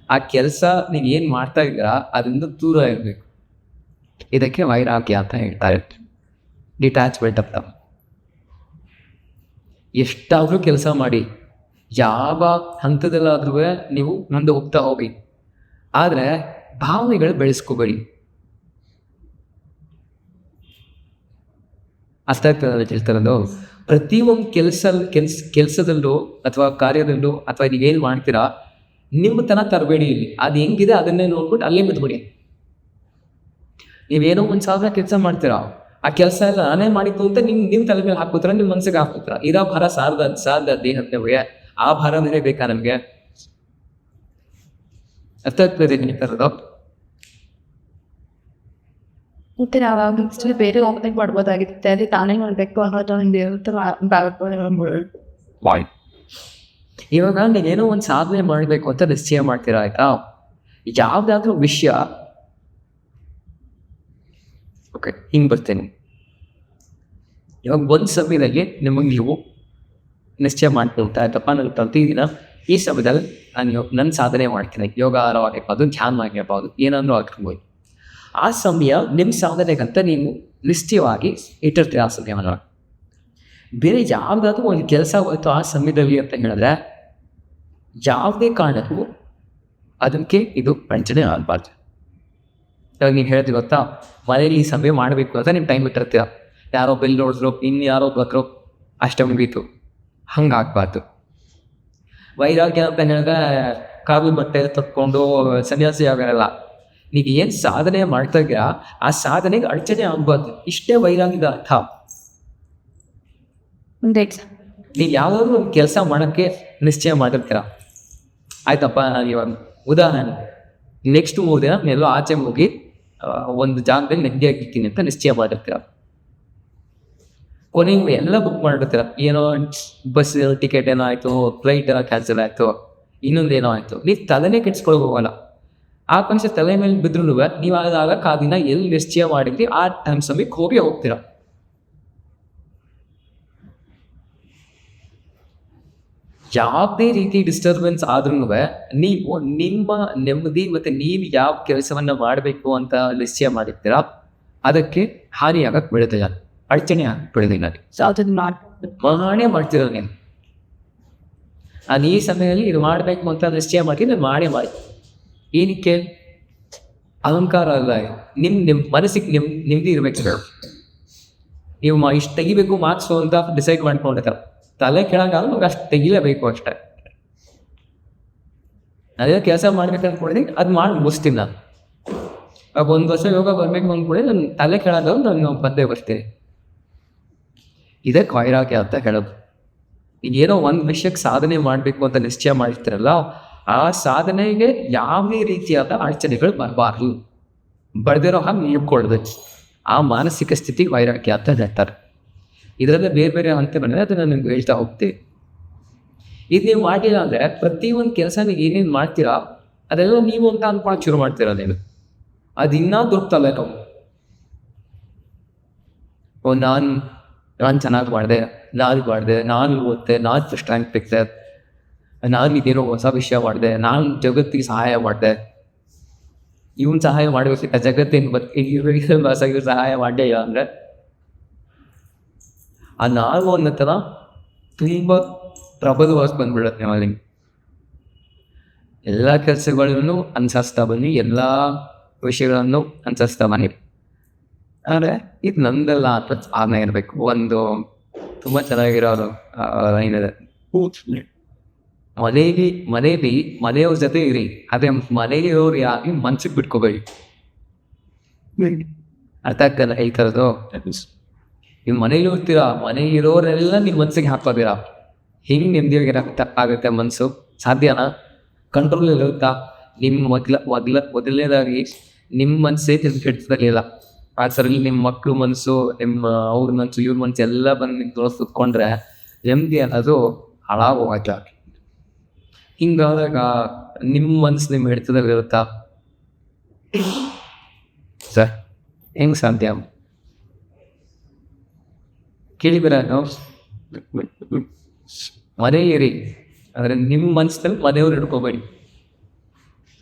ಆ ಕೆಲಸ ನೀವು ಏನು ಮಾಡ್ತಾ ಇದ್ದೀರಾ ಅದರಿಂದ ದೂರ ಇರಬೇಕು. ಇದಕ್ಕೆ ವೈರಾಗ್ಯ ಅಂತ ಹೇಳ್ತಾರೆ, ಡಿಟ್ಯಾಚ್ಮೆಂಟ್ ಅಂತ. ಎಷ್ಟಾದರೂ ಕೆಲಸ ಮಾಡಿ, ಯಾವ ಹಂತದಲ್ಲಾದ್ರೂ ನೀವು ಮುಂದೆ ಹೋಗ್ತಾ ಹೋಗಿ, ಆದರೆ ಭಾವನೆಗಳು ಬೆಳೆಸ್ಕೋಬೇಡಿ. ಅರ್ಥ ಆಗ್ತದೆ ಹೇಳ್ತಾರದು. ಪ್ರತಿಯೊಂದು ಕೆಲಸದಲ್ಲೂ ಅಥವಾ ಕಾರ್ಯದಲ್ಲೂ ಅಥವಾ ನೀವೇನು ಮಾಡ್ತೀರಾ ನಿಮ್ಮ ತರಬೇಡಿ ಇಲ್ಲಿ. ಅದು ಹೆಂಗಿದೆ ಅದನ್ನೇ ನೋಡ್ಬಿಟ್ಟು ಅಲ್ಲೇ ಬಿದ್ದುಬಿಡಿ. ನೀವೇನೋ 1,000 ಕೆಲಸ ಮಾಡ್ತೀರಾ, ಆ ಕೆಲಸ ಎಲ್ಲ ನಾನೇ ಮಾಡಿದ್ದು ಅಂತ ನಿಮ್ಮ ತಲೆ ಮೇಲೆ ಹಾಕೋತೀರ, ನಿಮ್ಮ ಮನಸ್ಸಿಗೆ ಹಾಕೋತೀರ. ಇರೋ ಭಾರ ಸಾರದ ದೇಹಕ್ಕೆ ಆ ಭಾರ ಮೇಲೆ ಬೇಕಾ ನಮಗೆ? ಅರ್ಥ ಆಗ್ತದೆ ಹೇಳ್ತಾರದು. ಮತ್ತೆ ನಾವು ಬೇರೆ ಒಬ್ಬನಿಗೆ ಮಾಡ್ಬೋದಾಗಿರುತ್ತೆ, ಅದೇ ತಾನೇ ಮಾಡಬೇಕು ಅನ್ನೋದು ಒಂದು ಇವಾಗ ನೀವೇನೋ ಒಂದು ಸಾಧನೆ ಮಾಡಬೇಕು ಅಂತ ನಿಶ್ಚಯ ಮಾಡ್ತೀರಾ, ಆಯ್ತಾ? ಯಾವುದಾದ್ರೂ ವಿಷಯ, ಓಕೆ ಹಿಂಗೆ ಬರ್ತೇನೆ. ಇವಾಗ ಒಂದು ಸಮಯದಲ್ಲಿ ನಿಮಗೆ ನೀವು ನಿಶ್ಚಯ ಮಾಡ್ಕೊಳ್ತಾ ಆಯ್ತಪ್ಪ, ನಾನು ಪ್ರತಿದಿನ ಈ ಸಮಯದಲ್ಲಿ ನಾನು ನನ್ನ ಸಾಧನೆ ಮಾಡ್ತೀನಿ. ಯೋಗ ಆಗಿರ್ಬೋದು, ಧ್ಯಾನ ಆಗಿರ್ಬೋದು, ಏನಾದರೂ ಆಗ್ಬೋದು. ಆ ಸಮಯ ನಿಮ್ಮ ಸಾಧನೆಗಂತ ನೀವು ನಿಶ್ಚಯವಾಗಿ ಇಟ್ಟಿರ್ತೀರ. ಆ ಸಮಯವನ್ನು ಬೇರೆ ಯಾವುದಾದ್ರೂ ಒಂದು ಕೆಲಸ ಹೋಯ್ತು ಆ ಸಮಯದಲ್ಲಿ ಅಂತ ಹೇಳಿದ್ರೆ ಯಾವುದೇ ಕಾರಣಕ್ಕೂ ಅದಕ್ಕೆ ಇದು ವಂಚನೆ ಆಗಬಾರ್ದು. ಇವಾಗ ನೀವು ಹೇಳ್ತೀವಿ ಗೊತ್ತಾ, ಮನೇಲಿ ಈ ಸಮಯ ಮಾಡಬೇಕು ಅಂತ ನೀವು ಟೈಮ್ ಇಟ್ಟಿರ್ತೀರ. ಯಾರೋ ಬೆಲ್ ನೋಡಿದ್ರು, ಇನ್ನು ಯಾರೋ ಬಂದರು, ಅಷ್ಟೇ ಮುಗೀತು. ಹಂಗಾಗಬಾರ್ದು. ವೈರಾಗ್ಯ ಅಂತ ಹೇಳಿದ್ರೆ ಕಾವಿ ಬಟ್ಟೆ ತಕ್ಕೊಂಡು ಸನ್ಯಾಸಿ ಆಗಿರಲ್ಲ. ನೀವು ಏನು ಸಾಧನೆ ಮಾಡ್ತಾ ಇದ್ದೀರಾ ಆ ಸಾಧನೆಗೆ ಅಡಚಣೆ ಆಗಬಾರ್ದು. ಇಷ್ಟೇ ವೈರಾಗ್ಯದ ಅರ್ಥ. ನೀವು ಯಾವುದಾದ್ರೂ ಒಂದು ಕೆಲಸ ಮಾಡೋಕ್ಕೆ ನಿಶ್ಚಯ ಮಾಡಿರ್ತೀರ, ಆಯ್ತಪ್ಪ. ನಾನು ಇವಾಗ ಉದಾಹರಣೆ, ನೆಕ್ಸ್ಟ್ 3 ದಿನ ಎಲ್ಲೋ ಆಚೆ ಹೋಗಿ ಒಂದು ಜಾಗದಲ್ಲಿ ನೆಮ್ಮದಿಯಾಗಿರ್ತೀನಿ ಅಂತ ನಿಶ್ಚಯ ಮಾಡಿರ್ತೀರ. ಕೊನೆಗೆ ಎಲ್ಲ ಬುಕ್ ಮಾಡಿರ್ತೀರ. ಏನೋ ಬಸ್ ಟಿಕೆಟ್ ಏನೋ ಆಯಿತು, ಫ್ಲೈಟ್ ಏನೋ ಕ್ಯಾನ್ಸಲ್ ಆಯಿತು, ಇನ್ನೊಂದೇನೋ ಆಯಿತು. ನೀವು ತಲೆನೇ ಕೆಡ್ಸ್ಕೊಳಕ್ಕೆ ಹೋಗಲ್ಲ. ಆ ಕನಿಷ್ಠ ತಲೆ ಮೇಲೆ ಬಿದ್ರೂ ನೀವು ಆದಾಗ ಆ ದಿನ ಎಲ್ಲಿ ನಿಶ್ಚಯ ಮಾಡಿದ್ರಿ ಆ ಟೈಮ್ ಸಮಯಕ್ಕೆ ಹೋಗಿ ಹೋಗ್ತೀರ. ಯಾವುದೇ ರೀತಿ ಡಿಸ್ಟರ್ಬೆನ್ಸ್ ಆದ್ರೂ ನೀವು ನಿಮ್ಮ ನೆಮ್ಮದಿ ಮತ್ತು ನೀವು ಯಾವ ಕೆಲಸವನ್ನು ಮಾಡಬೇಕು ಅಂತ ನಿಶ್ಚಯ ಮಾಡಿರ್ತೀರ ಅದಕ್ಕೆ ಹಾನಿಯಾಗಕ್ಕೆ ಬಿಡೋದಿಲ್ಲ, ಅಡಚಣೆ ಆಗಕ್ಕೆ ಬಿಡೋದಿಲ್ಲ. ಸೊ ಅದನ್ನು ಮಾಡೇ ಮಾಡ್ತಿರೋ ನೀನು. ನಾನು ಈ ಸಮಯದಲ್ಲಿ ಇದು ಮಾಡಬೇಕು ಅಂತ ನಿಶ್ಚಯ ಮಾಡಿದ್ರೆ ಮಾಡೇ ಮಾಡಿ. ಏನಕ್ಕೆ? ಅಹಂಕಾರ ಅಲ್ಲ, ನಿಮ್ಮ ಮನಸ್ಸಿಗೆ ನೆಮ್ಮದಿ ಇರಬೇಕು. ನೀವು ಇಷ್ಟು ತೆಗಿಬೇಕು ಮಾರ್ಕ್ಸು ಅಂತ ಡಿಸೈಡ್ ಮಾಡ್ಕೊಂಡಿರ್ತಾರೆ. ತಲೆ ಕೆಳಗಾಗ ಅಷ್ಟು ತೆಗಿಲೇಬೇಕು ಅಷ್ಟೇ. ಅದೇ ಕೆಲಸ ಮಾಡ್ಬೇಕು ಅಂದ್ಕೊಂಡಿದ್ದೀನಿ, ಅದು ಮಾಡಿ ಮುಗಿಸ್ತೀನಿ. ನಾನು ಇವಾಗ 1 ವರ್ಷ ಯೋಗ ಬರಬೇಕು ಅಂದ್ಕೊಳ್ಳಿ, ನಾನು ತಲೆ ಕೆಳಗಾಗ ನಾನು ಬಂದೇ ಬರ್ತೀನಿ. ಇದೇ ವೈರಾಗ್ಯ ಅಂತ ಹೇಳೋದು. ಏನೋ ಒಂದು ವಿಷಯಕ್ಕೆ ಸಾಧನೆ ಮಾಡಬೇಕು ಅಂತ ನಿಶ್ಚಯ ಮಾಡಿರ್ತೀರಲ್ಲ, ಆ ಸಾಧನೆಗೆ ಯಾವುದೇ ರೀತಿಯಾದ ಅಡಚಣೆಗಳು ಬರಬಾರ್ದು. ಬರೆದಿರೋ ಹಾಗೆ ನಿಲ್ಕೊಳ್ಬೇಕು. ಆ ಮಾನಸಿಕ ಸ್ಥಿತಿ ವೈರಾಗ್ಯ ಅಂತ ಹೇಳ್ತಾರೆ. ಇದರಲ್ಲೇ ಬೇರೆ ಬೇರೆ ಹಂತ ಬಂದರೆ ಅದನ್ನು ನಿಮ್ಗೆ ಹೇಳ್ತಾ ಹೋಗ್ತೀವಿ. ಇದು ನೀವು ಮಾಡಿಲ್ಲ ಅಂದರೆ ಪ್ರತಿಯೊಂದು ಕೆಲಸ ನೀವು ಏನೇನು ಮಾಡ್ತೀರಾ ಅದೆಲ್ಲ ನೀವು ಅಂತ ಅಂದ್ಕೊಂಡು ಶುರು ಮಾಡ್ತೀರಾ. ನೀವು ಅದು ಇನ್ನೂ ದೊಡ್ಡಲ್ಲ. ನಾನು ಚೆನ್ನಾಗಿ ಮಾಡಿದೆ, ನಾನು ಓದಿದೆ, ನಾನು ಫಸ್ಟ್ ರ್ಯಾಂಕ್ ತೆಗ್ದೆ, ನಾನು ಇದೇನೋ ಹೊಸ ವಿಷಯ ಮಾಡಿದೆ, ನಾನು ಜಗತ್ತಿಗೆ ಸಹಾಯ ಮಾಡಿದೆ. ಇವನು ಸಹಾಯ ಮಾಡಬೇಕಿಲ್ಲ, ಜಗತ್ತಿನ ಸಹಾಯ ಮಾಡೇ ಇಲ್ಲ ಅಂದರೆ ಆ ನಾವು ಅನ್ನೋ ಥರ ತುಂಬ ಪ್ರಬಲವಾಗಿ ಬಂದ್ಬಿಡುತ್ತೆ. ಅಲ್ಲಿ ಎಲ್ಲ ಕೆಲಸಗಳನ್ನು ಅನುಸರಿಸ್ತಾ ಬನ್ನಿ, ಎಲ್ಲ ವಿಷಯಗಳನ್ನು ಅನುಸರಿಸ್ತಾ ಬನ್ನಿ. ಆದರೆ ಇದು ನಂದಲ್ಲ ಅಂತ ಸಾಧನೆ ಇರಬೇಕು. ಒಂದು ತುಂಬ ಚೆನ್ನಾಗಿರೋದು ಏನಿದೆ, ಮನೆಯವ್ರ ಜೊತೆ ಇರಿ, ಅದೇ ಮನೆಯವ್ರು ಯಾಕೆ ಮನ್ಸಿಗೆ ಬಿಟ್ಕೋಬೇಡಿ. ಅರ್ಥ ಆಗ್ತಲ್ಲ ಈ ಥರದ್ದು? ನೀವು ಮನೇಲಿ ಇರ್ತೀರಾ, ಮನೇಲಿ ಇರೋರೆಲ್ಲ ನೀವು ಮನ್ಸಿಗೆ ಹಾಕೋದಿರಾ. ಹಿಂಗೆ ನೆಮ್ಮದಿಯಾಗಿರೋಕ್ಕೆ ತಪ್ಪಾಗುತ್ತೆ ಮನಸ್ಸು? ಸಾಧ್ಯನಾ? ಕಂಟ್ರೋಲ್ ಇರುತ್ತಾ? ನಿಮ್ಮ ಮೊದಲನೇದಾಗಿ ನಿಮ್ಮ ಮನಸ್ಸೇ ಕೆಡ್ತದಲ್ಲಿಲ್ಲ. ಆ ಸರಲ್ಲಿ ನಿಮ್ಮ ಮಕ್ಕಳು ಮನಸ್ಸು, ನಿಮ್ಮ ಅವ್ರ ಮನಸ್ಸು, ಇವ್ರ ಮನಸ್ಸು ಎಲ್ಲ ಬಂದು ನೀವು ತೋರಿಸ್ಕೊಂಡ್ರೆ ನೆಮ್ಮದಿ ಅನ್ನೋದು ಹಾಳಾಗೋಗ್ತಾ. ಹಿಂಗಾದಾಗ ನಿಮ್ಮ ಮನಸ್ಸು ನಿಮ್ಮ ಹಿಡಿತದಲ್ಲಿರುತ್ತಾ? ಸರ್ ಹೆಂಗೆ ಸಾಧ್ಯ? ಕೇಳಿಬರ ನಾವು ಮನೆ ಇರಿ, ಆದರೆ ನಿಮ್ಮ ಮನಸ್ಸಲ್ಲಿ ಮನೆಯವ್ರು ಹಿಡ್ಕೋಬೇಡಿ.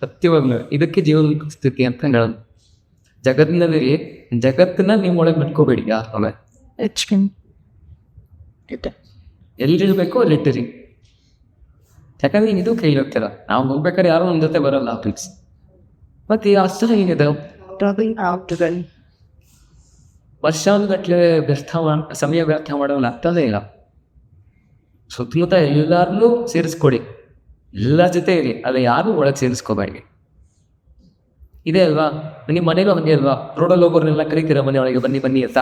ಸತ್ಯವಾಗ್ಲು ಇದಕ್ಕೆ ಜೀವನ ಸ್ಥಿತಿ ಅಂತ ಹೇಳೋದು. ಜಗತ್ತನ್ನ ನಿಮ್ಮ ಒಳಗೆ ಬಿಟ್ಕೋಬೇಡಿ. ಆಮೇಲೆ ಎಲ್ಲಿರ್ಬೇಕು ಅಲ್ಲಿಟ್ಟಿರಿ. ಯಾಕಂದ್ರೆ ಇದು ಕೈಲಿ ಹೋಗ್ತಾರ. ನಾವು ಹೋಗ್ಬೇಕಾದ್ರೆ ಯಾರೋ ನಮ್ಮ ಜೊತೆ ಬರೋಲ್ಲ ಫಿಕ್ಸ್. ಮತ್ತೆ ಈ ಅಷ್ಟು ಏನಿದೆ, ವರ್ಷಾನುಗಟ್ಟಲೆ ಸಮಯ ವ್ಯರ್ಥ ಮಾಡೋಲ್ಲ ಆಗ್ತದೇ ಇಲ್ಲ. ಸುತ್ತಮುತ್ತ ಎಲ್ಲರನ್ನೂ ಸೇರಿಸ್ಕೊಡಿ, ಎಲ್ಲ ಜೊತೆ ಇರಿ, ಅಲ್ಲ ಯಾರು ಒಳಗೆ ಸೇರಿಸ್ಕೋಬೇಡಿ. ಇದೆ ಅಲ್ವಾ? ನಿಮ್ಮ ಮನೇಲೂ ಹಂಗೆ ಅಲ್ವಾ? ರೋಡಲ್ಲಿ ಹೋಗೋರ್ನೆಲ್ಲ ಕರೀತೀರ ಮನೆಯೊಳಗೆ ಬನ್ನಿ ಬನ್ನಿ ಅಂತ.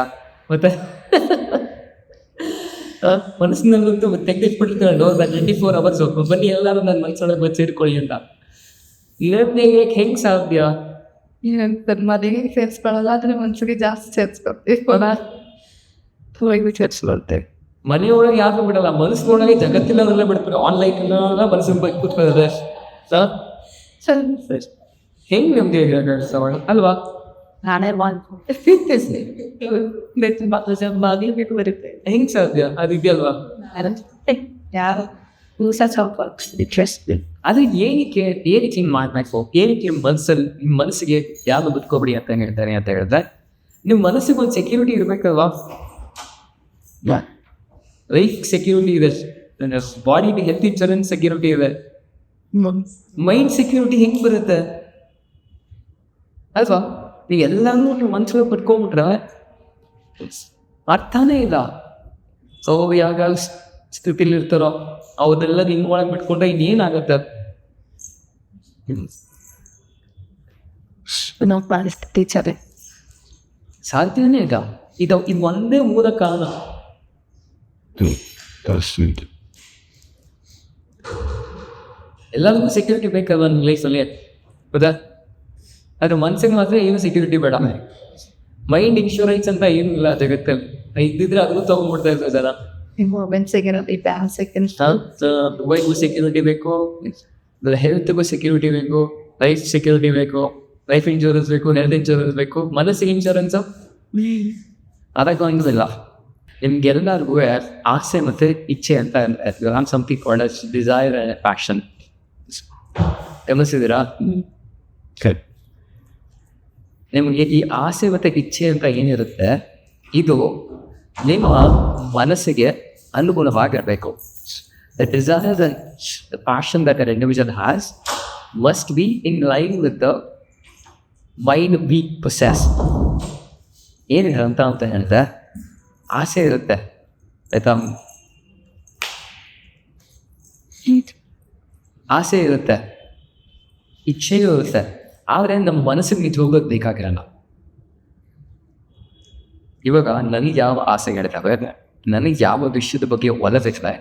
ಮತ್ತೆ ಮನಸ್ಸಿನಲ್ಲಂತೂ ತೆಗೆದಿಟ್ಬಿಟ್ಟಿರ್ತಾರೆ 24 hours ಬನ್ನಿ ಎಲ್ಲರೂ ನನ್ನ ಮನಸ್ಸೊಳಗೆ ಬಂದು ಸೇರ್ಕೊಳ್ಳಿ ಅಂತ. ಇರೋದ್ನೇಗೆ ಹೆಂಗೆ ಸಾಧ್ಯ? ಮನೆಗೆ ಸೇರಿಸ್ಕೊಳ್ಳೋದು, ಆದರೆ ಮನ್ಸಿಗೆ ಜಾಸ್ತಿ ಸೇರಿಸ್ಕೊಳ್ತೀವಿ. ಸೇರಿಸ್ಕೊಳ್ತೇವೆ. ಮನೆಯೊಳಗೆ ಯಾರು ಬಿಡಲ್ಲ, ಮನಸ್ಸಿನೊಳಗೆ ಜಗತ್ತಿನವರೆಲ್ಲ ಬಿಡ್ತಾರೆ. ಆನ್ಲೈನ್ ಎಲ್ಲ ಮನಸ್ಸಿನ ಬಗ್ಗೆ ಕೂತ್ಕೊಳ್ಳೋದೆ ಸರಿ ಹೆಂಗ್ ನಮ್ಗೆ ಅಲ್ವಾ? ನಾನೇ ಬಾಗಿಲಿಗೆ ಬರುತ್ತೆ ಹೆಂಗ್ ಸಾಧ್ಯ? ಅದು ಇದೆಯಲ್ವಾ? ಯಾರು ಸ್ವಲ್ಪ ಇಂಟ್ರೆಸ್ಟ್ ಅದು ಏನಕ್ಕೆ ಹಿಂಗ್ ಮಾಡ್ಬೇಕು? ಏನಕ್ಕೆ ನಿಮ್ಮ ಮನಸ್ಸಿಗೆ ಯಾರು ಬದುಕೋಬಿಡಿ ಅಂತ ಹೇಳ್ತಾರೆ ಅಂತ ಹೇಳಿದ್ರೆ, ನಿಮ್ಮ ಮನಸ್ಸಿಗೆ ಒಂದು ಸೆಕ್ಯೂರಿಟಿ ಇರ್ಬೇಕಲ್ವಾ? ಲೈಫ್ ಸೆಕ್ಯೂರಿಟಿ ಇದೆ, ಬಾಡಿಗೆ ಹೆಲ್ತ್ ಇನ್ಶೂರೆನ್ಸ್ ಸೆಕ್ಯೂರಿಟಿ ಇದೆ, ಮೈಂಡ್ ಸೆಕ್ಯೂರಿಟಿ ಹೆಂಗ್ ಬರುತ್ತೆ ಅಲ್ವಾ? ನೀವು ಎಲ್ಲಾನು ನೀವು ಮನ್ಸಲ್ಲಿ ಪಟ್ಕೊಂಡ್ಬಿಟ್ರೆ ಅರ್ಥನೇ ಇಲ್ಲ. ಯಾವ ಸ್ಥಿತಿಲಿ ಇರ್ತಾರೋ ಅವನ್ನೆಲ್ಲ ನಿನ್ನ ಒಳಗೆ ಬಿಟ್ಕೊಂಡ್ರೆ ಇನ್ನೇನಾಗುತ್ತೆ? ಟೀಚರ್ ಸಾಧ್ಯನೇ ಇಲ್ಲ. ಇದು ಒಂದೇ ಮೂಲ ಕಾರಣ. ಎಲ್ಲರಿಗೂ ಸೆಕ್ಯೂರಿಟಿ ಬೇಕಲ್ವ ನಿಮ್ಮ ಲೈಫಲ್ಲಿ? ಹೌದಾ? ಅದು ಮನ್ಸಿಗೆ ಮಾತ್ರ ಏನು ಸೆಕ್ಯೂರಿಟಿ ಬೇಡ. ಮೈಂಡ್ ಇನ್ಶೂರೆನ್ಸ್ ಅಂತ ಏನೂ ಇಲ್ಲ ಜಗತ್ತಲ್ಲಿ. ಇದ್ದಿದ್ರೆ ಅದನ್ನು ತೊಗೊಂಡ್ಬಿಡ್ತಾ ಇರ್ತಾರೆ ಜನ. ಮೊಬೈಲ್ಗೂ ಸೆಕ್ಯೂರಿಟಿ ಬೇಕು, ಹೆಲ್ತ್ಗೂ ಸೆಕ್ಯೂರಿಟಿ ಬೇಕು, ಲೈಫ್ ಸೆಕ್ಯೂರಿಟಿ ಬೇಕು, ಲೈಫ್ ಇನ್ಶೂರೆನ್ಸ್ ಬೇಕು, ಹೆಲ್ತ್ ಇನ್ಶೂರೆನ್ಸ್ ಬೇಕು, ಮನಸ್ಸಿಗೆ ಇನ್ಶೂರೆನ್ಸು ಅದಕ್ಕೊಂದಿಲ್ಲ. ನಿಮ್ಗೆಲ್ಲರಿಗೂ ಆಸೆ ಮತ್ತು ಇಚ್ಛೆ ಅಂತ something called as desire and passion. ಗಮನಿಸಿದ್ದೀರಾ? ನಿಮಗೆ ಈ ಆಸೆ ಮತ್ತು ಇಚ್ಛೆ ಅಂತ ಏನಿರುತ್ತೆ, ಇದು ನಿಮ್ಮ ಮನಸ್ಸಿಗೆ ಅನುಗುಣವಾಗಿರಬೇಕು. The desire and the passion that an individual has must be in line with the mind we possess. ಏನಿದೆ ಅಂತ ಹೇಳಿದ್ರೆ, ಆಸೆ ಇರುತ್ತೆ ಆಯ್ತಾ, ಆಸೆ ಇರುತ್ತೆ, ಇಚ್ಛೆಯೂ ಇರುತ್ತೆ, ಆದರೆ ನಮ್ಮ ಮನಸ್ಸಿಗೆ ನಿಜವಾಗ್ಲೂ ಬೇಕಾಗಿರಲ್ಲ. ಇವಾಗ ನನಗೆ ಯಾವ ಆಸೆಗಳಿದ್ದಾವೆ, ನನಗೆ ಯಾವ ವಿಷಯದ ಬಗ್ಗೆ ಒಲವಿದೆ,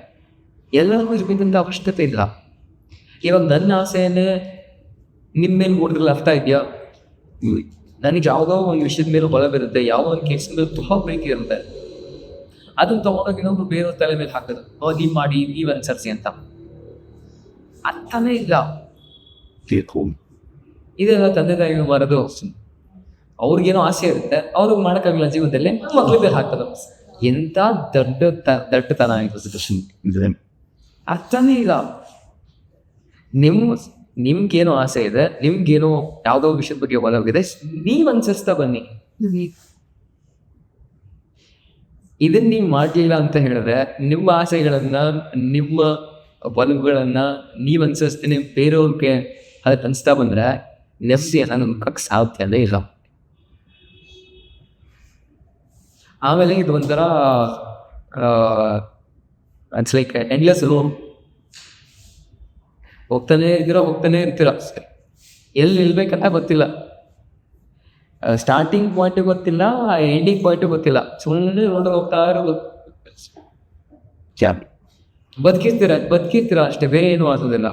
ಎಲ್ಲರಿಗೂ ಇರಬೇಕಂತ ಅವಶ್ಯಕತೆ ಇಲ್ಲ. ಇವಾಗ ನನ್ನ ಆಸೆಯನ್ನೇ ನಿಮ್ಮ ಮೇಲೆ ನೋಡಿದ್ರಲ್ಲಿ ಅರ್ಥ ಇದೆಯಾ? ನನಗೆ ಯಾವುದೋ ಒಂದು ವಿಷಯದ ಮೇಲೆ ಒಲವಿರುತ್ತೆ, ಯಾವ ಒಂದು ಕೆಲಸದ ಮೇಲೆ ತುಂಬ ಪ್ರೀತಿ ಇರುತ್ತೆ, ಅದನ್ನು ತೊಗೊಂಡೋಗಿ ಇನ್ನೊಬ್ರು ಬೇರೆಯವ್ರ ತಲೆ ಮೇಲೆ ಹಾಕೋದು, ನೀವು ಮಾಡಿ, ನೀವು ಅನುಸರಿಸಿ ಅಂತ ಅರ್ಥನೇ ಇಲ್ಲ. ಇದೆಲ್ಲ ತಂದೆ ತಾಯಿಗಳು ಬರೋದು, ಅವ್ರಿಗೇನೋ ಆಸೆ ಇರುತ್ತೆ, ಅವ್ರಿಗೆ ಮಾಡೋಕ್ಕಾಗಲ್ಲ ಜೀವನದಲ್ಲಿ, ಮಕ್ಳ ಮೇಲೆ ಹಾಕೋದು. ಎಂಥ ದಡ್ಡತನ ಆಯಿತು, ಅರ್ಥನೇ ಇಲ್ಲ. ನಿಮ್ಗೇನೋ ಆಸೆ ಇದೆ, ನಿಮ್ಗೇನೋ ಯಾವುದೋ ವಿಷಯದ ಬಗ್ಗೆ ಒಲವಿದೆ, ನೀವು ಅನುಸರಿಸ್ತಾ ಬನ್ನಿ. ಇದನ್ನ ನೀವು ಮಾಡಲಿಲ್ಲ ಅಂತ ಹೇಳಿದ್ರೆ, ನಿಮ್ಮ ಆಸೆಗಳನ್ನು, ನಿಮ್ಮ ಒಲವುಗಳನ್ನು ನೀವು ಅನುಸರಿಸ್ತೀನಿ ಬೇರೆಯವ್ರಿಗೆ ಅದಕ್ಕೆ ಅನಿಸ್ತಾ ಬಂದರೆ ನೆಮ್ಮದಿಯನ್ನು ನಂಬಕ್ಕೆ ಸಾಧ್ಯನೇ ಇಲ್ಲ. ಆಮೇಲೆ ಇದು ಒಂಥರ ಇಟ್ಸ್ ಲೈಕ್ ಎಂಡ್ಲೆಸ್ ರೋಡ್. ಹೋಗ್ತಾನೆ ಇರ್ತೀರ, ಎಲ್ಲಿ ನಿಲ್ಬೇಕಂತ ಗೊತ್ತಿಲ್ಲ, ಸ್ಟಾರ್ಟಿಂಗ್ ಪಾಯಿಂಟು ಗೊತ್ತಿಲ್ಲ, ಎಂಡಿಂಗ್ ಪಾಯಿಂಟು ಗೊತ್ತಿಲ್ಲ, ಸುಮ್ಮನೆ ರೋಡ್ ಹೋಗ್ತಾ ಇರೋದು. ಬದುಕಿರ್ತೀರ ಅಷ್ಟೇ, ಬೇರೆ ಏನೂ ಆಗೋದಿಲ್ಲ.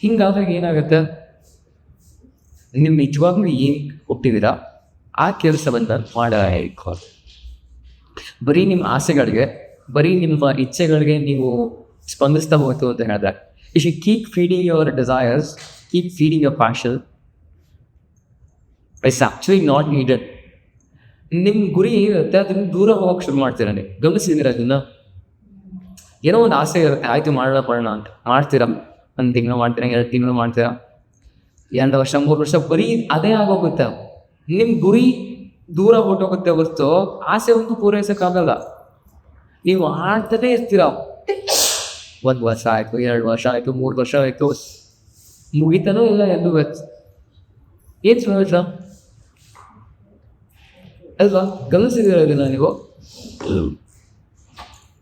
ಹಿಂಗಾದಾಗ ಏನಾಗುತ್ತೆ, ನೀವು ನಿಜವಾಗ್ಲೂ ಏನು ಕೊಟ್ಟಿದ್ದೀರಾ ಆ ಕೆಲಸವನ್ನು ಮಾಡಬೇಕು. ಬರೀ ನಿಮ್ಮ ಆಸೆಗಳಿಗೆ, ಬರೀ ನಿಮ್ಮ ಇಚ್ಛೆಗಳಿಗೆ ನೀವು ಸ್ಪಂದಿಸ್ತಾ ಹೋಗ್ತು ಅಂತ ಹೇಳಿದ್ರೆ, you should keep feeding your desires, keep feeding your passion. It's actually not needed. ನಿಮ್ಮ ಗುರಿ ಏನಿರುತ್ತೆ ಅದನ್ನು ದೂರ ಹೋಗೋಕೆ ಶುರು ಮಾಡ್ತೀರಾ. ನೀವು ಗಮನಿಸಿದ್ದೀರ ಅದನ್ನು? ಏನೋ ಒಂದು ಆಸೆ ಇರುತ್ತೆ, ಆಯಿತು ಮಾಡೋಣ ಅಂತ ಮಾಡ್ತೀರಾ, 1 ತಿಂಗಳು ಮಾಡ್ತೀರಾ, 2 ತಿಂಗಳು ಮಾಡ್ತೀರಾ, 2 ವರ್ಷ 3 ವರ್ಷ ಬರೀ ಅದೇ ಆಗೋಗುತ್ತೆ. ನಿಮ್ಮ ಗುರಿ ದೂರ ಹೊಟ್ಟೋಗುತ್ತೆ ಹೊರತು ಆಸೆ ಒಂದು ಪೂರೈಸೋಕ್ಕಾಗಲ್ಲ. ನೀವು ಆಡ್ತಾನೆ ಇರ್ತೀರ. 1 ವರ್ಷ ಆಯಿತು, 2 ವರ್ಷ ಆಯಿತು, 3 ವರ್ಷ ಆಯಿತು, ಮುಗಿತಾನೋ ಇಲ್ಲ ಎಂದು ಏನು ಸಮಸ್ಯೆ ಅಲ್ವಾ? ಗಮನಿಸಿದ್ದೀರ ಇದನ್ನು ನೀವು?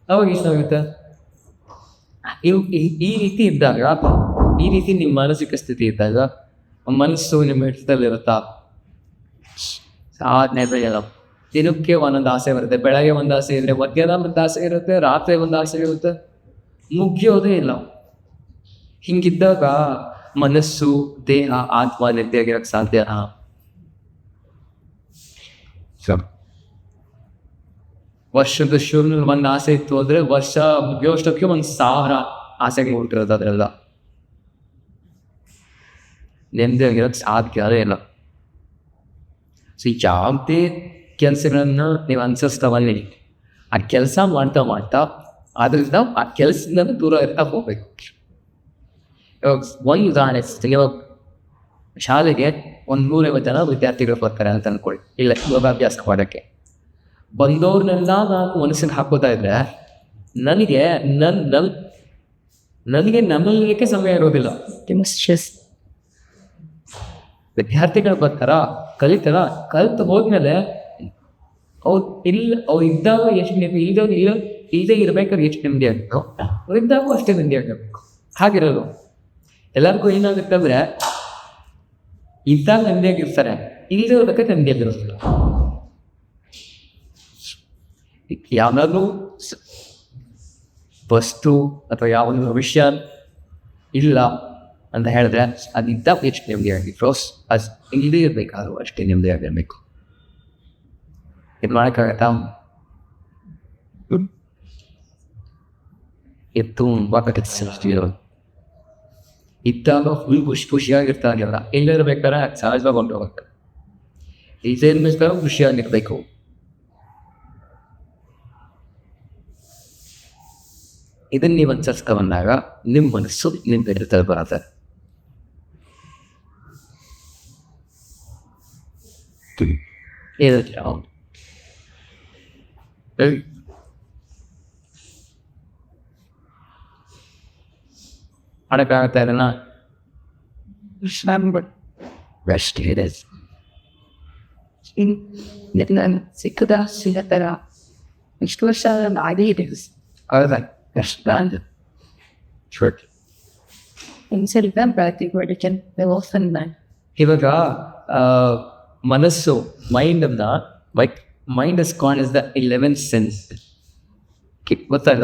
ಅವಾಗ ಏನಾಗುತ್ತೆ, ಈ ರೀತಿ ಇದ್ದಾಗ, ಈ ರೀತಿ ನಿಮ್ಮ ಮಾನಸಿಕ ಸ್ಥಿತಿ ಇದ್ದಾಗ ಮನಸ್ಸು ನಿಮ್ಮ ಹಿಡಿತದಲ್ಲಿರುತ್ತಾ? ಸಾಧನೆ ಬೆಳೆಯಲ್ಲ. ದಿನಕ್ಕೆ ಒಂದೊಂದು ಆಸೆ ಬರುತ್ತೆ. ಬೆಳಗ್ಗೆ ಒಂದು ಆಸೆ ಇದ್ರೆ, ಮಧ್ಯಾಹ್ನ ಒಂದು ಆಸೆ ಇರುತ್ತೆ, ರಾತ್ರಿ ಒಂದು ಆಸೆ ಇರುತ್ತೆ, ಮುಗಿಯೋದೇ ಇಲ್ಲ. ಹಿಂಗಿದ್ದಾಗ ಮನಸ್ಸು, ದೇಹ, ಆತ್ಮ ನೆಮ್ಮದಿಯಾಗಿರೋಕ್ಕೆ ಸಾಧ್ಯನಾ? ವರ್ಷದ ಶುರು ಒಂದು ಆಸೆ ಇತ್ತು ಅಂದರೆ ವರ್ಷ ಮುಗಿಯೋಷ್ಟಕ್ಕೆ 1,000 ಆಸೆಗಳು ಹುಟ್ಟಿರೋದು ಅದರೆಲ್ಲ. ನೆಮ್ಮದಿಯಾಗಿರೋದು ಸಾಧ್ಯವೇ ಇಲ್ಲ. ಸೊ ಯಾವುದೇ ಕೆಲಸಗಳನ್ನು ನೀವು ಅನುಸರಿಸ್ತಾವಲ್ಲಿ ಆ ಕೆಲಸ ಮಾಡ್ತಾ ಮಾಡ್ತಾ ಅದರಿಂದ ಆ ಕೆಲಸದಿಂದ ದೂರ ಇರ್ತಾ ಹೋಗ್ಬೇಕು. ಇವಾಗ ಒಂದು ಉದಾಹರಣೆ, ಇವಾಗ ಶಾಲೆಗೆ 150 ಜನ ವಿದ್ಯಾರ್ಥಿಗಳು ಬರ್ತಾರೆ ಅಂತ ಅಂದ್ಕೊಳ್ಳಿ, ಇಲ್ಲ ಯೋಗಾಭ್ಯಾಸ ಮಾಡೋಕ್ಕೆ. ಬಂದವ್ರನ್ನೆಲ್ಲ ನಾನು ಮನಸ್ಸಿಗೆ ಹಾಕೋತಾ ಇದ್ರೆ ನನಗೆ ನಮ್ಮಲ್ಲಿಗೆ ಸಮಯ ಇರೋದಿಲ್ಲ. ವಿದ್ಯಾರ್ಥಿಗಳು ಬರ್ತಾರ, ಕಲಿತು ಹೋದ್ಮೇಲೆ ಅವ್ರು ಇದ್ದಾಗ ಎಷ್ಟು ನೆಮ್ಮದಿ, ಇಲ್ಲದೇ ಇರ್ಬೇಕಾದ್ರೆ ಎಷ್ಟು ನೆಮ್ಮದಿ ಆಗಿತ್ತು, ಅವ್ರು ಇದ್ದಾಗೂ ಅಷ್ಟೇ ನೆಮ್ಮದಿ ಆಗಿರ್ಬೇಕು. ಹಾಗಿರೋದು ಎಲ್ಲರಿಗೂ ಏನಾಗುತ್ತೆ ಅಂದರೆ ಇದ್ದಾಗ ನೆಮ್ಮದಿಯಾಗಿರ್ತಾರೆ, ಇಲ್ಲದೇ ಇರ್ಬೇಕಾದ್ರೆ ನೆಮ್ಮದಿಯಾಗಿರೋದಿಲ್ಲ. ಯಾವ್ದಾದ್ರು ವಸ್ತು ಅಥವಾ ಯಾವುದಾದ್ರು ವಿಷಯ ಇಲ್ಲ ಅಂತ ಹೇಳಿದ್ರೆ ಅದಿದ್ದಾಗ ಎಷ್ಟು ನೆಮ್ಮದಿಯಾಗಿತ್ತು, ಅದು ಇಲ್ಲದೇ ಇರಬೇಕಾದ್ರು ಅಷ್ಟೇ ನೆಮ್ಮದಿಯಾಗಿರ್ಬೇಕು. ಇದು ಮಾಡೋಕ್ಕಾಗತ್ತಾ? ಇದು ತುಂಬ ಕಟ್ಟಿರೋದು. ಇದ್ದಾಗ ಫುಲ್ ಖುಷಿಯಾಗಿರ್ತಾರಲ್ಲ, ಇಲ್ಲಿರ್ಬೇಕಾದ್ರೆ ಸಹಜವಾಗಿ ಹೊಂಟೋಗ್ಬೇಕು. ಇಲ್ಲದೇ ಇರ್ಬೇಕಾದ್ರೆ ಖುಷಿಯಾಗಿರ್ಬೇಕು. ಇದನ್ನು ನೀವು ಅನುಸರಿಸ್ತಾ ಬಂದಾಗ ನಿಮ್ಮ ಮನಸ್ಸು ನಿಮ್ಮ ಬೆಳೆತಲ್ಲಿ ಬರುತ್ತೆ. ಮಾಡೋಕ್ಕಾಗತ್ತಾ ಇದನ್ನ? ಬೆಸ್ಟ್ ಇದೆ. ಸಿಕ್ಕದ ಸಿಗತ್ತರ ಇಷ್ಟು ವರ್ಷ ಆಗೇ ಇದೆ. ಹೌದಾ? ಇವಾಗ ಮನಸ್ಸು ಮೈಂಡನ್ನ mind is called is the 11th sense. ಗೊತ್ತಾಗ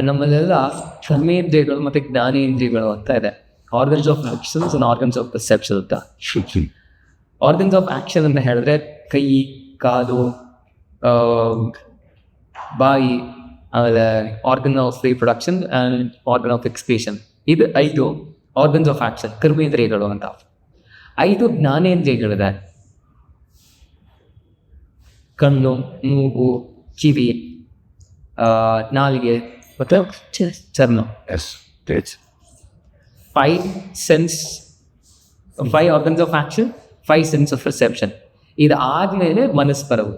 ನಮ್ಮಲ್ಲೆಲ್ಲ ಕರ್ಮೇಂದ್ರಿಯಗಳು ಮತ್ತು ಜ್ಞಾನೇಂದ್ರಿಯಗಳು ಅಂತ ಇದೆ. Organs of actions and organs of perception ಅಂತ. ಆರ್ಗನ್ಸ್ ಆಫ್ ಆಕ್ಷನ್ ಅಂತ ಹೇಳಿದ್ರೆ ಕೈ, ಕಾಲು, ಬಾಯಿ, ಆಮೇಲೆ organ of reproduction and organ of expression. ಇದು 5 ಆರ್ಗನ್ಸ್ ಆಫ್ ಆಕ್ಷನ್, ಕರ್ಮೇಂದ್ರಿಯಗಳು ಅಂತ. 5 ಜ್ಞಾನೇಂದ್ರಿಯಗಳಿದೆ. ಕಣ್ಣು, ಮೂಗು, ಕಿವಿ, ನಾಲಿಗೆ ಮತ್ತು ಚರ್ಮ. 5 organs of action, 5 sense of perception. ಇದು ಆದಮೇಲೆ ಮನಸ್ಸು ಬರೋದು.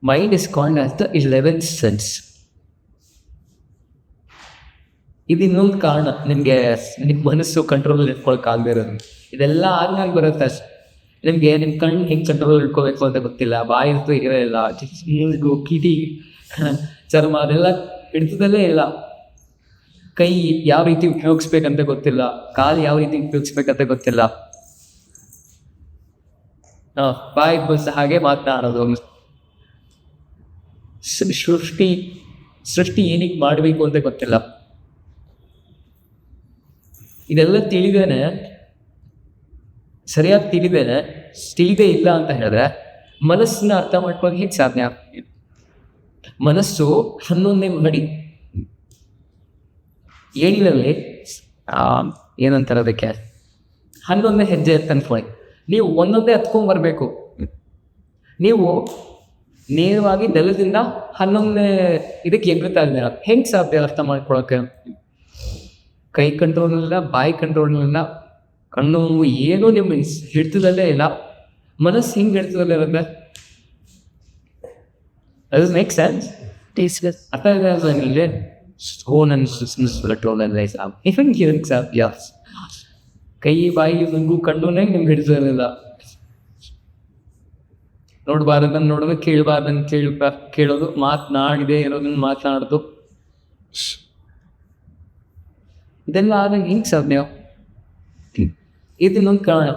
Mind is called as the 11th sense. ಇದು ಇನ್ನೊಂದು ಕಾರಣ ನಿಮಗೆ ನಿಮ್ಮ ಮನಸ್ಸು ಕಂಟ್ರೋಲ್ ಇಟ್ಕೊಳಕ್ಕಾಗದೇ ಇರೋದು. ಇದೆಲ್ಲ ಆದ್ಮೇಲೆ ಬರುತ್ತೆ ಅಷ್ಟೆ. ನಿಮಗೆ ನಿಮ್ಮ ಕಣ್ಣು ಹೆಂಗೆ ಕಂಟ್ರೋಲ್ ಇಟ್ಕೋಬೇಕು ಅಂತ ಗೊತ್ತಿಲ್ಲ, ಬಾಯಿ ಅಂತೂ ಇರೋಲ್ಲ, ಕಿವಿ, ಚರ್ಮ ಅದೆಲ್ಲ ಹಿಡಿತದಲ್ಲೇ ಇಲ್ಲ. ಕೈ ಯಾವ ರೀತಿ ಉಪಯೋಗಿಸ್ಬೇಕಂತ ಗೊತ್ತಿಲ್ಲ, ಕಾಲು ಯಾವ ರೀತಿ ಉಪಯೋಗಿಸ್ಬೇಕಂತ ಗೊತ್ತಿಲ್ಲ. ಬಾಯಿ ಬಸ್ ಹಾಗೆ ಮಾತನಾಡೋದು. ಸೃಷ್ಟಿ ಏನಕ್ಕೆ ಮಾಡಬೇಕು ಅಂತ ಗೊತ್ತಿಲ್ಲ. ಇದೆಲ್ಲ ತಿಳಿದೇನೆ, ಸರಿಯಾಗಿ ತಿಳಿದೇ ಇಲ್ಲ ಅಂತ ಹೇಳಿದ್ರೆ ಮನಸ್ಸನ್ನ ಅರ್ಥ ಮಾಡ್ಕೊಂಡು ಹೇಗೆ ಸಾಧನೆ ಆಗ್ತದೆ? ಮನಸ್ಸು 11ನೇ ಮಡಿ. ಏಳಿನಲ್ಲಿ ಏನಂತಾರೆ ಅದಕ್ಕೆ, 11ನೇ ಹೆಜ್ಜೆ ಅಂತ ಅನ್ಕೊಳ್ಳಿ. ನೀವು ಒಂದೊಂದೇ ಹತ್ಕೊಂಡ್ಬರ್ಬೇಕು. ನೀವು ನೇರವಾಗಿ ನೆಲದಿಂದ 11ನೇ ಇದಕ್ಕೆ ಎಗ್ಗುತ್ತಾ ಇದ್ದೀರ, ಹೆಂಗೆ ಸಾಧ್ಯ ಅರ್ಥ ಮಾಡ್ಕೊಳಕ್ಕೆ? ಕೈ ಕಂಟ್ರೋಲ್ ಇಲ್ಲ, ಬಾಯಿ ಕಂಟ್ರೋಲ್ ಇಲ್ಲ, ಕಣ್ಣು ಏನೂ ನಿಮ್ಮ ಹಿಡಿತದಲ್ಲೇ ಇಲ್ಲ. ಮನಸ್ಸು ಹಿಂಗೆ ಹಿಡಿತದಲ್ಲೇ ಇರುತ್ತೆ. ಅದು ಮೇಕ್ ಸೆನ್ಸ್. ಅರ್ಥ ಇದೆ. ಕೈ, ಬಾಯಿ, ಮುಂಗು, ಕಣ್ಣುನೇ ನಿಮ್ಗೆ ಹಿಡಿತದಲ್ಲಿಲ್ಲ. ನೋಡಬಾರ್ದನ್ನು ನೋಡೋದು, ಕೇಳಬಾರ್ದನ್ನು ಕೇಳೋದು, ಮಾತನಾಡಿದೆ ಇರೋದನ್ನು ಮಾತನಾಡೋದು, ಇದೆಲ್ಲ ಆದಾಗ ಹಿಂಗೆ ಸಾಧ್ಯ? ಇದನ್ನೊಂದು ಕಾರಣ.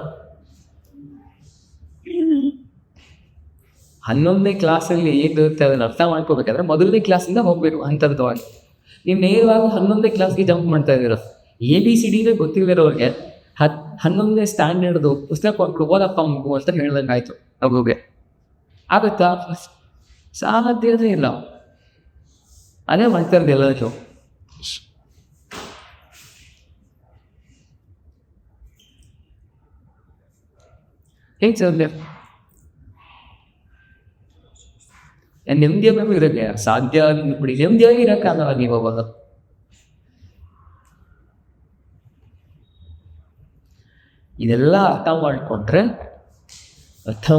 11ನೇ ಕ್ಲಾಸಲ್ಲಿ ಏನಿರುತ್ತೆ ಅದನ್ನು ಅರ್ಥ ಮಾಡ್ಕೋಬೇಕಾದ್ರೆ ಮೊದಲನೇ ಕ್ಲಾಸಿಂದ ಹೋಗಬೇಕು ಅಂಥದ್ದವಾಗಿ. ನೀವು ನೇರವಾಗಿ 11ನೇ ಕ್ಲಾಸ್ಗೆ ಜಂಪ್ ಮಾಡ್ತಾ ಇದ್ದೀರ. ABCD ಗೊತ್ತಿಲ್ಲದಿರೋರಿಗೆ 11ನೇ ಸ್ಟ್ಯಾಂಡರ್ಡ್ದು ಪುಸ್ತಕ ಕೊಟ್ಟು ಓದಪ್ಪ ಮಗು ಅಂತ ಹೇಳ್ದಂಗೆ ಆಯಿತು ಮಗುಗೆ. ಆಗುತ್ತಾ? ಸಾಧ್ಯತೆ ಇಲ್ಲ. ಅದೇ ಮಾಡ್ತಾ ಇರೋದು ಎಲ್ಲದಕ್ಕೂ. ಹೇಗೆ ಸಾಧ್ಯ? ನೆಮ್ಮದಿಯಾಗೂ ಇರೋಕ್ಕೆ ಸಾಧ್ಯ ಬಿಡಿ, ನೆಮ್ಮದಿಯಾಗಿ ಇರೋಕ್ಕಾಗಲ್ಲ ನೀವು ಅವಾಗ. ಇದೆಲ್ಲ ಅರ್ಥ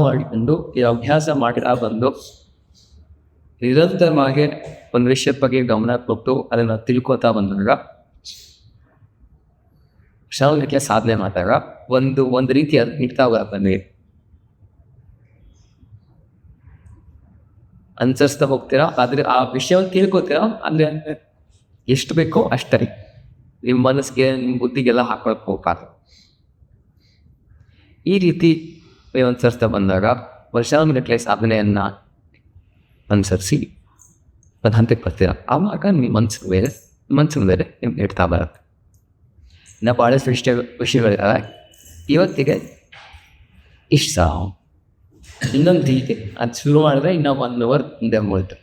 ಮಾಡಿಕೊಂಡು ಈ ಅಭ್ಯಾಸ ಮಾಡ್ತಾ ಬಂದು ನಿರಂತರವಾಗಿ ಒಂದು ವಿಷಯದ ಬಗ್ಗೆ ಗಮನ ಕೊಟ್ಟು ಅದನ್ನು ತಿಳ್ಕೊತಾ ಬಂದಾಗ ಶ್ರವಣಕ್ಕೆ ಸಾಧನೆ ಮಾಡಿದಾಗ ಒಂದು ರೀತಿ ಅದು ಇಡ್ತಾ ಬಂದ್ವಿ ಅನ್ಸರಿಸ್ತಾ ಹೋಗ್ತೀರಾ. ಆದರೆ ಆ ವಿಷಯವನ್ನು ತಿಳ್ಕೊತೀರಾ ಅಂದರೆ ಎಷ್ಟು ಬೇಕೋ ಅಷ್ಟೇ, ನಿಮ್ಮ ಮನಸ್ಸಿಗೆ ನಿಮ್ಮ ಬುದ್ಧಿಗೆಲ್ಲ ಹಾಕೊಳಕ್ಕೆ ಹೋಗ್ಬಾರ್ದು. ಈ ರೀತಿ ಅನುಸರಿಸ್ತಾ ಬಂದಾಗ ವರ್ಷಾನುಗಟ್ಟಲೆ ಸಾಧನೆಯನ್ನು ಅನುಸರಿಸಿ ಒಂದು ಹಂತಕ್ಕೆ ಬರ್ತೀರ. ಆವಾಗ ನಿಮ್ಮ ಮನಸ್ಸಿನ ಮೇಲೆ ನಿಮ್ಗೆ ಇಡ್ತಾ ಬರುತ್ತೆ. ಇನ್ನು ಭಾಳಷ್ಟು ವಿಷಯಗಳಿದ್ದಾವೆ. ಇವತ್ತಿಗೆ ಇಷ್ಟ ಇನ್ನೊಂದು ರೀತಿ ಅದು ಶುರು ಮಾಡಿದ್ರೆ ಇನ್ನೂ 1 hour ಮುಂದೆ ಹೋಯ್ತು.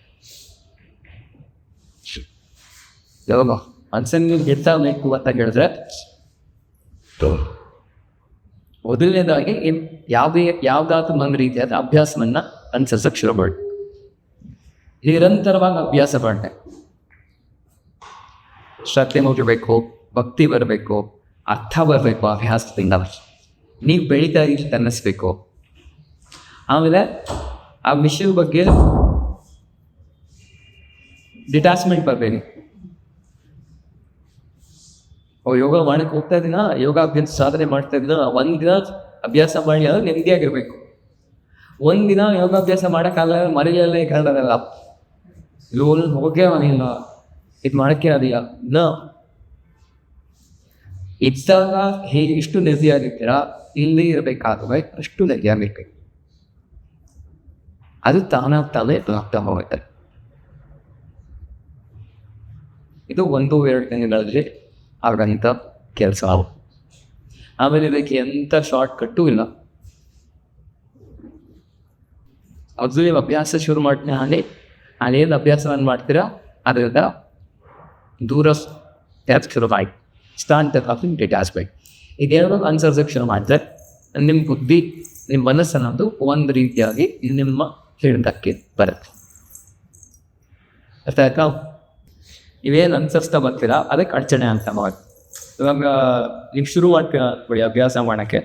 ಯಾವಾಗ ಮನಸ್ಸನ್ನು ಇಡ್ತಾ ಬೇಕು ಅಂತ ಹೇಳಿದ್ರೆ ಮೊದಲನೇದಾಗಿ ಯಾವುದಾದ್ರೂ ಒಂದು ರೀತಿಯಾದ ಅಭ್ಯಾಸವನ್ನು ಅನುಸರಿಸೋಕ್ಕೆ ಶುರು ಮಾಡಿ. ನಿರಂತರವಾಗಿ ಅಭ್ಯಾಸ ಮಾಡಿ ಶ್ರದ್ಧೆ ಮುಗಿಬೇಕು, ಭಕ್ತಿ ಬರಬೇಕು, ಅರ್ಥ ಬರಬೇಕು. ಅಭ್ಯಾಸದಿಂದ ನೀವು ಬೆಳೀತಾ ರೀತಿ ಅನ್ನಿಸ್ಬೇಕು. ಆಮೇಲೆ ಆ ವಿಷಯದ ಬಗ್ಗೆ ಡಿಟ್ಯಾಚ್ಮೆಂಟ್ ಬರಬೇಕು. ಯೋಗ ಮಾಡಕ್ಕೆ ಹೋಗ್ತಾ ಇದ್ದೀನ, ಯೋಗಾಭ್ಯಾಸ ಸಾಧನೆ ಮಾಡ್ತಾ ಇದ್ದೀನ, ಒಂದಿನ ಅಭ್ಯಾಸ ಮಾಡಿ ಅದು ನೆಮ್ಮದಿಯಾಗಿರ್ಬೇಕು. ಒಂದಿನ ಯೋಗಾಭ್ಯಾಸ ಮಾಡೋಕ್ಕಾಗಲ್ಲ, ಮರೆಯಲ್ಲೇ ಕಾರಣಲ್ಲ, ಲೋಲ್ ಹೋಗೇ ಮನೆಯಲ್ಲ, ಇದು ಮಾಡೋಕ್ಕೆ ಅದೆಯಾ ನ ಇದ್ದಾಗ ಹೇಗೆ ಇಷ್ಟು ನೆಮ್ಮದಿಯಾಗಿರ್ತೀರಾ, ಇಲ್ಲಿ ಇರಬೇಕಾದ್ರೆ ಅಷ್ಟು ನೆಮ್ಮದಿಯಾಗಿರ್ಬೇಕು. ಅದು ತಾನೇ ಆಗ್ತಾ ಹೋಗುತ್ತೆ. ಇದು 1-2 ದಿನಗಳಲ್ಲಿ ಆಗಂಥ ಕೆಲಸ. ಆಮೇಲೆ ಇದಕ್ಕೆ ಎಂಥ ಶಾರ್ಟ್ ಕಟ್ಟೂ ಇಲ್ಲ. ಅದು ನೀವು ಅಭ್ಯಾಸ ಶುರು ಮಾಡ್ತೀನಿ ಅಲ್ಲೇನು ಅಭ್ಯಾಸವನ್ನು ಮಾಡ್ತೀರಾ ಅದರಿಂದ ದೂರ ಶುರು ಮಾಡಿ ಸ್ಟಾಂಟ್ ಡಿಟ್ಯಾಚ್ಮೆಂಟ್ ಇದೇನೋ ಅನ್ಸರ್ಸಕ್ಕೆ ಶುರು ಮಾಡಿದ್ರೆ ನಿಮ್ಮ ಬುದ್ಧಿ, ನಿಮ್ಮ ಮನಸ್ಸನ್ನೋದು ಒಂದು ರೀತಿಯಾಗಿ ನಿಮ್ಮ ಹಿಡಿದಕ್ಕೆ ಬರುತ್ತೆ. ಅರ್ಥ ಆಯ್ತಾ? ನೀವೇನು ಅನುಸರಿಸ್ತಾ ಬರ್ತೀರಾ ಅದಕ್ಕೆ ಅಡಚಣೆ ಅಂತ ಮಾಡಿ. ಇವಾಗ ನೀವು ಶುರು ಮಾಡ್ತೀರಾ ಬಿಡಿ ಅಭ್ಯಾಸ ಮಾಡೋಕ್ಕೆ,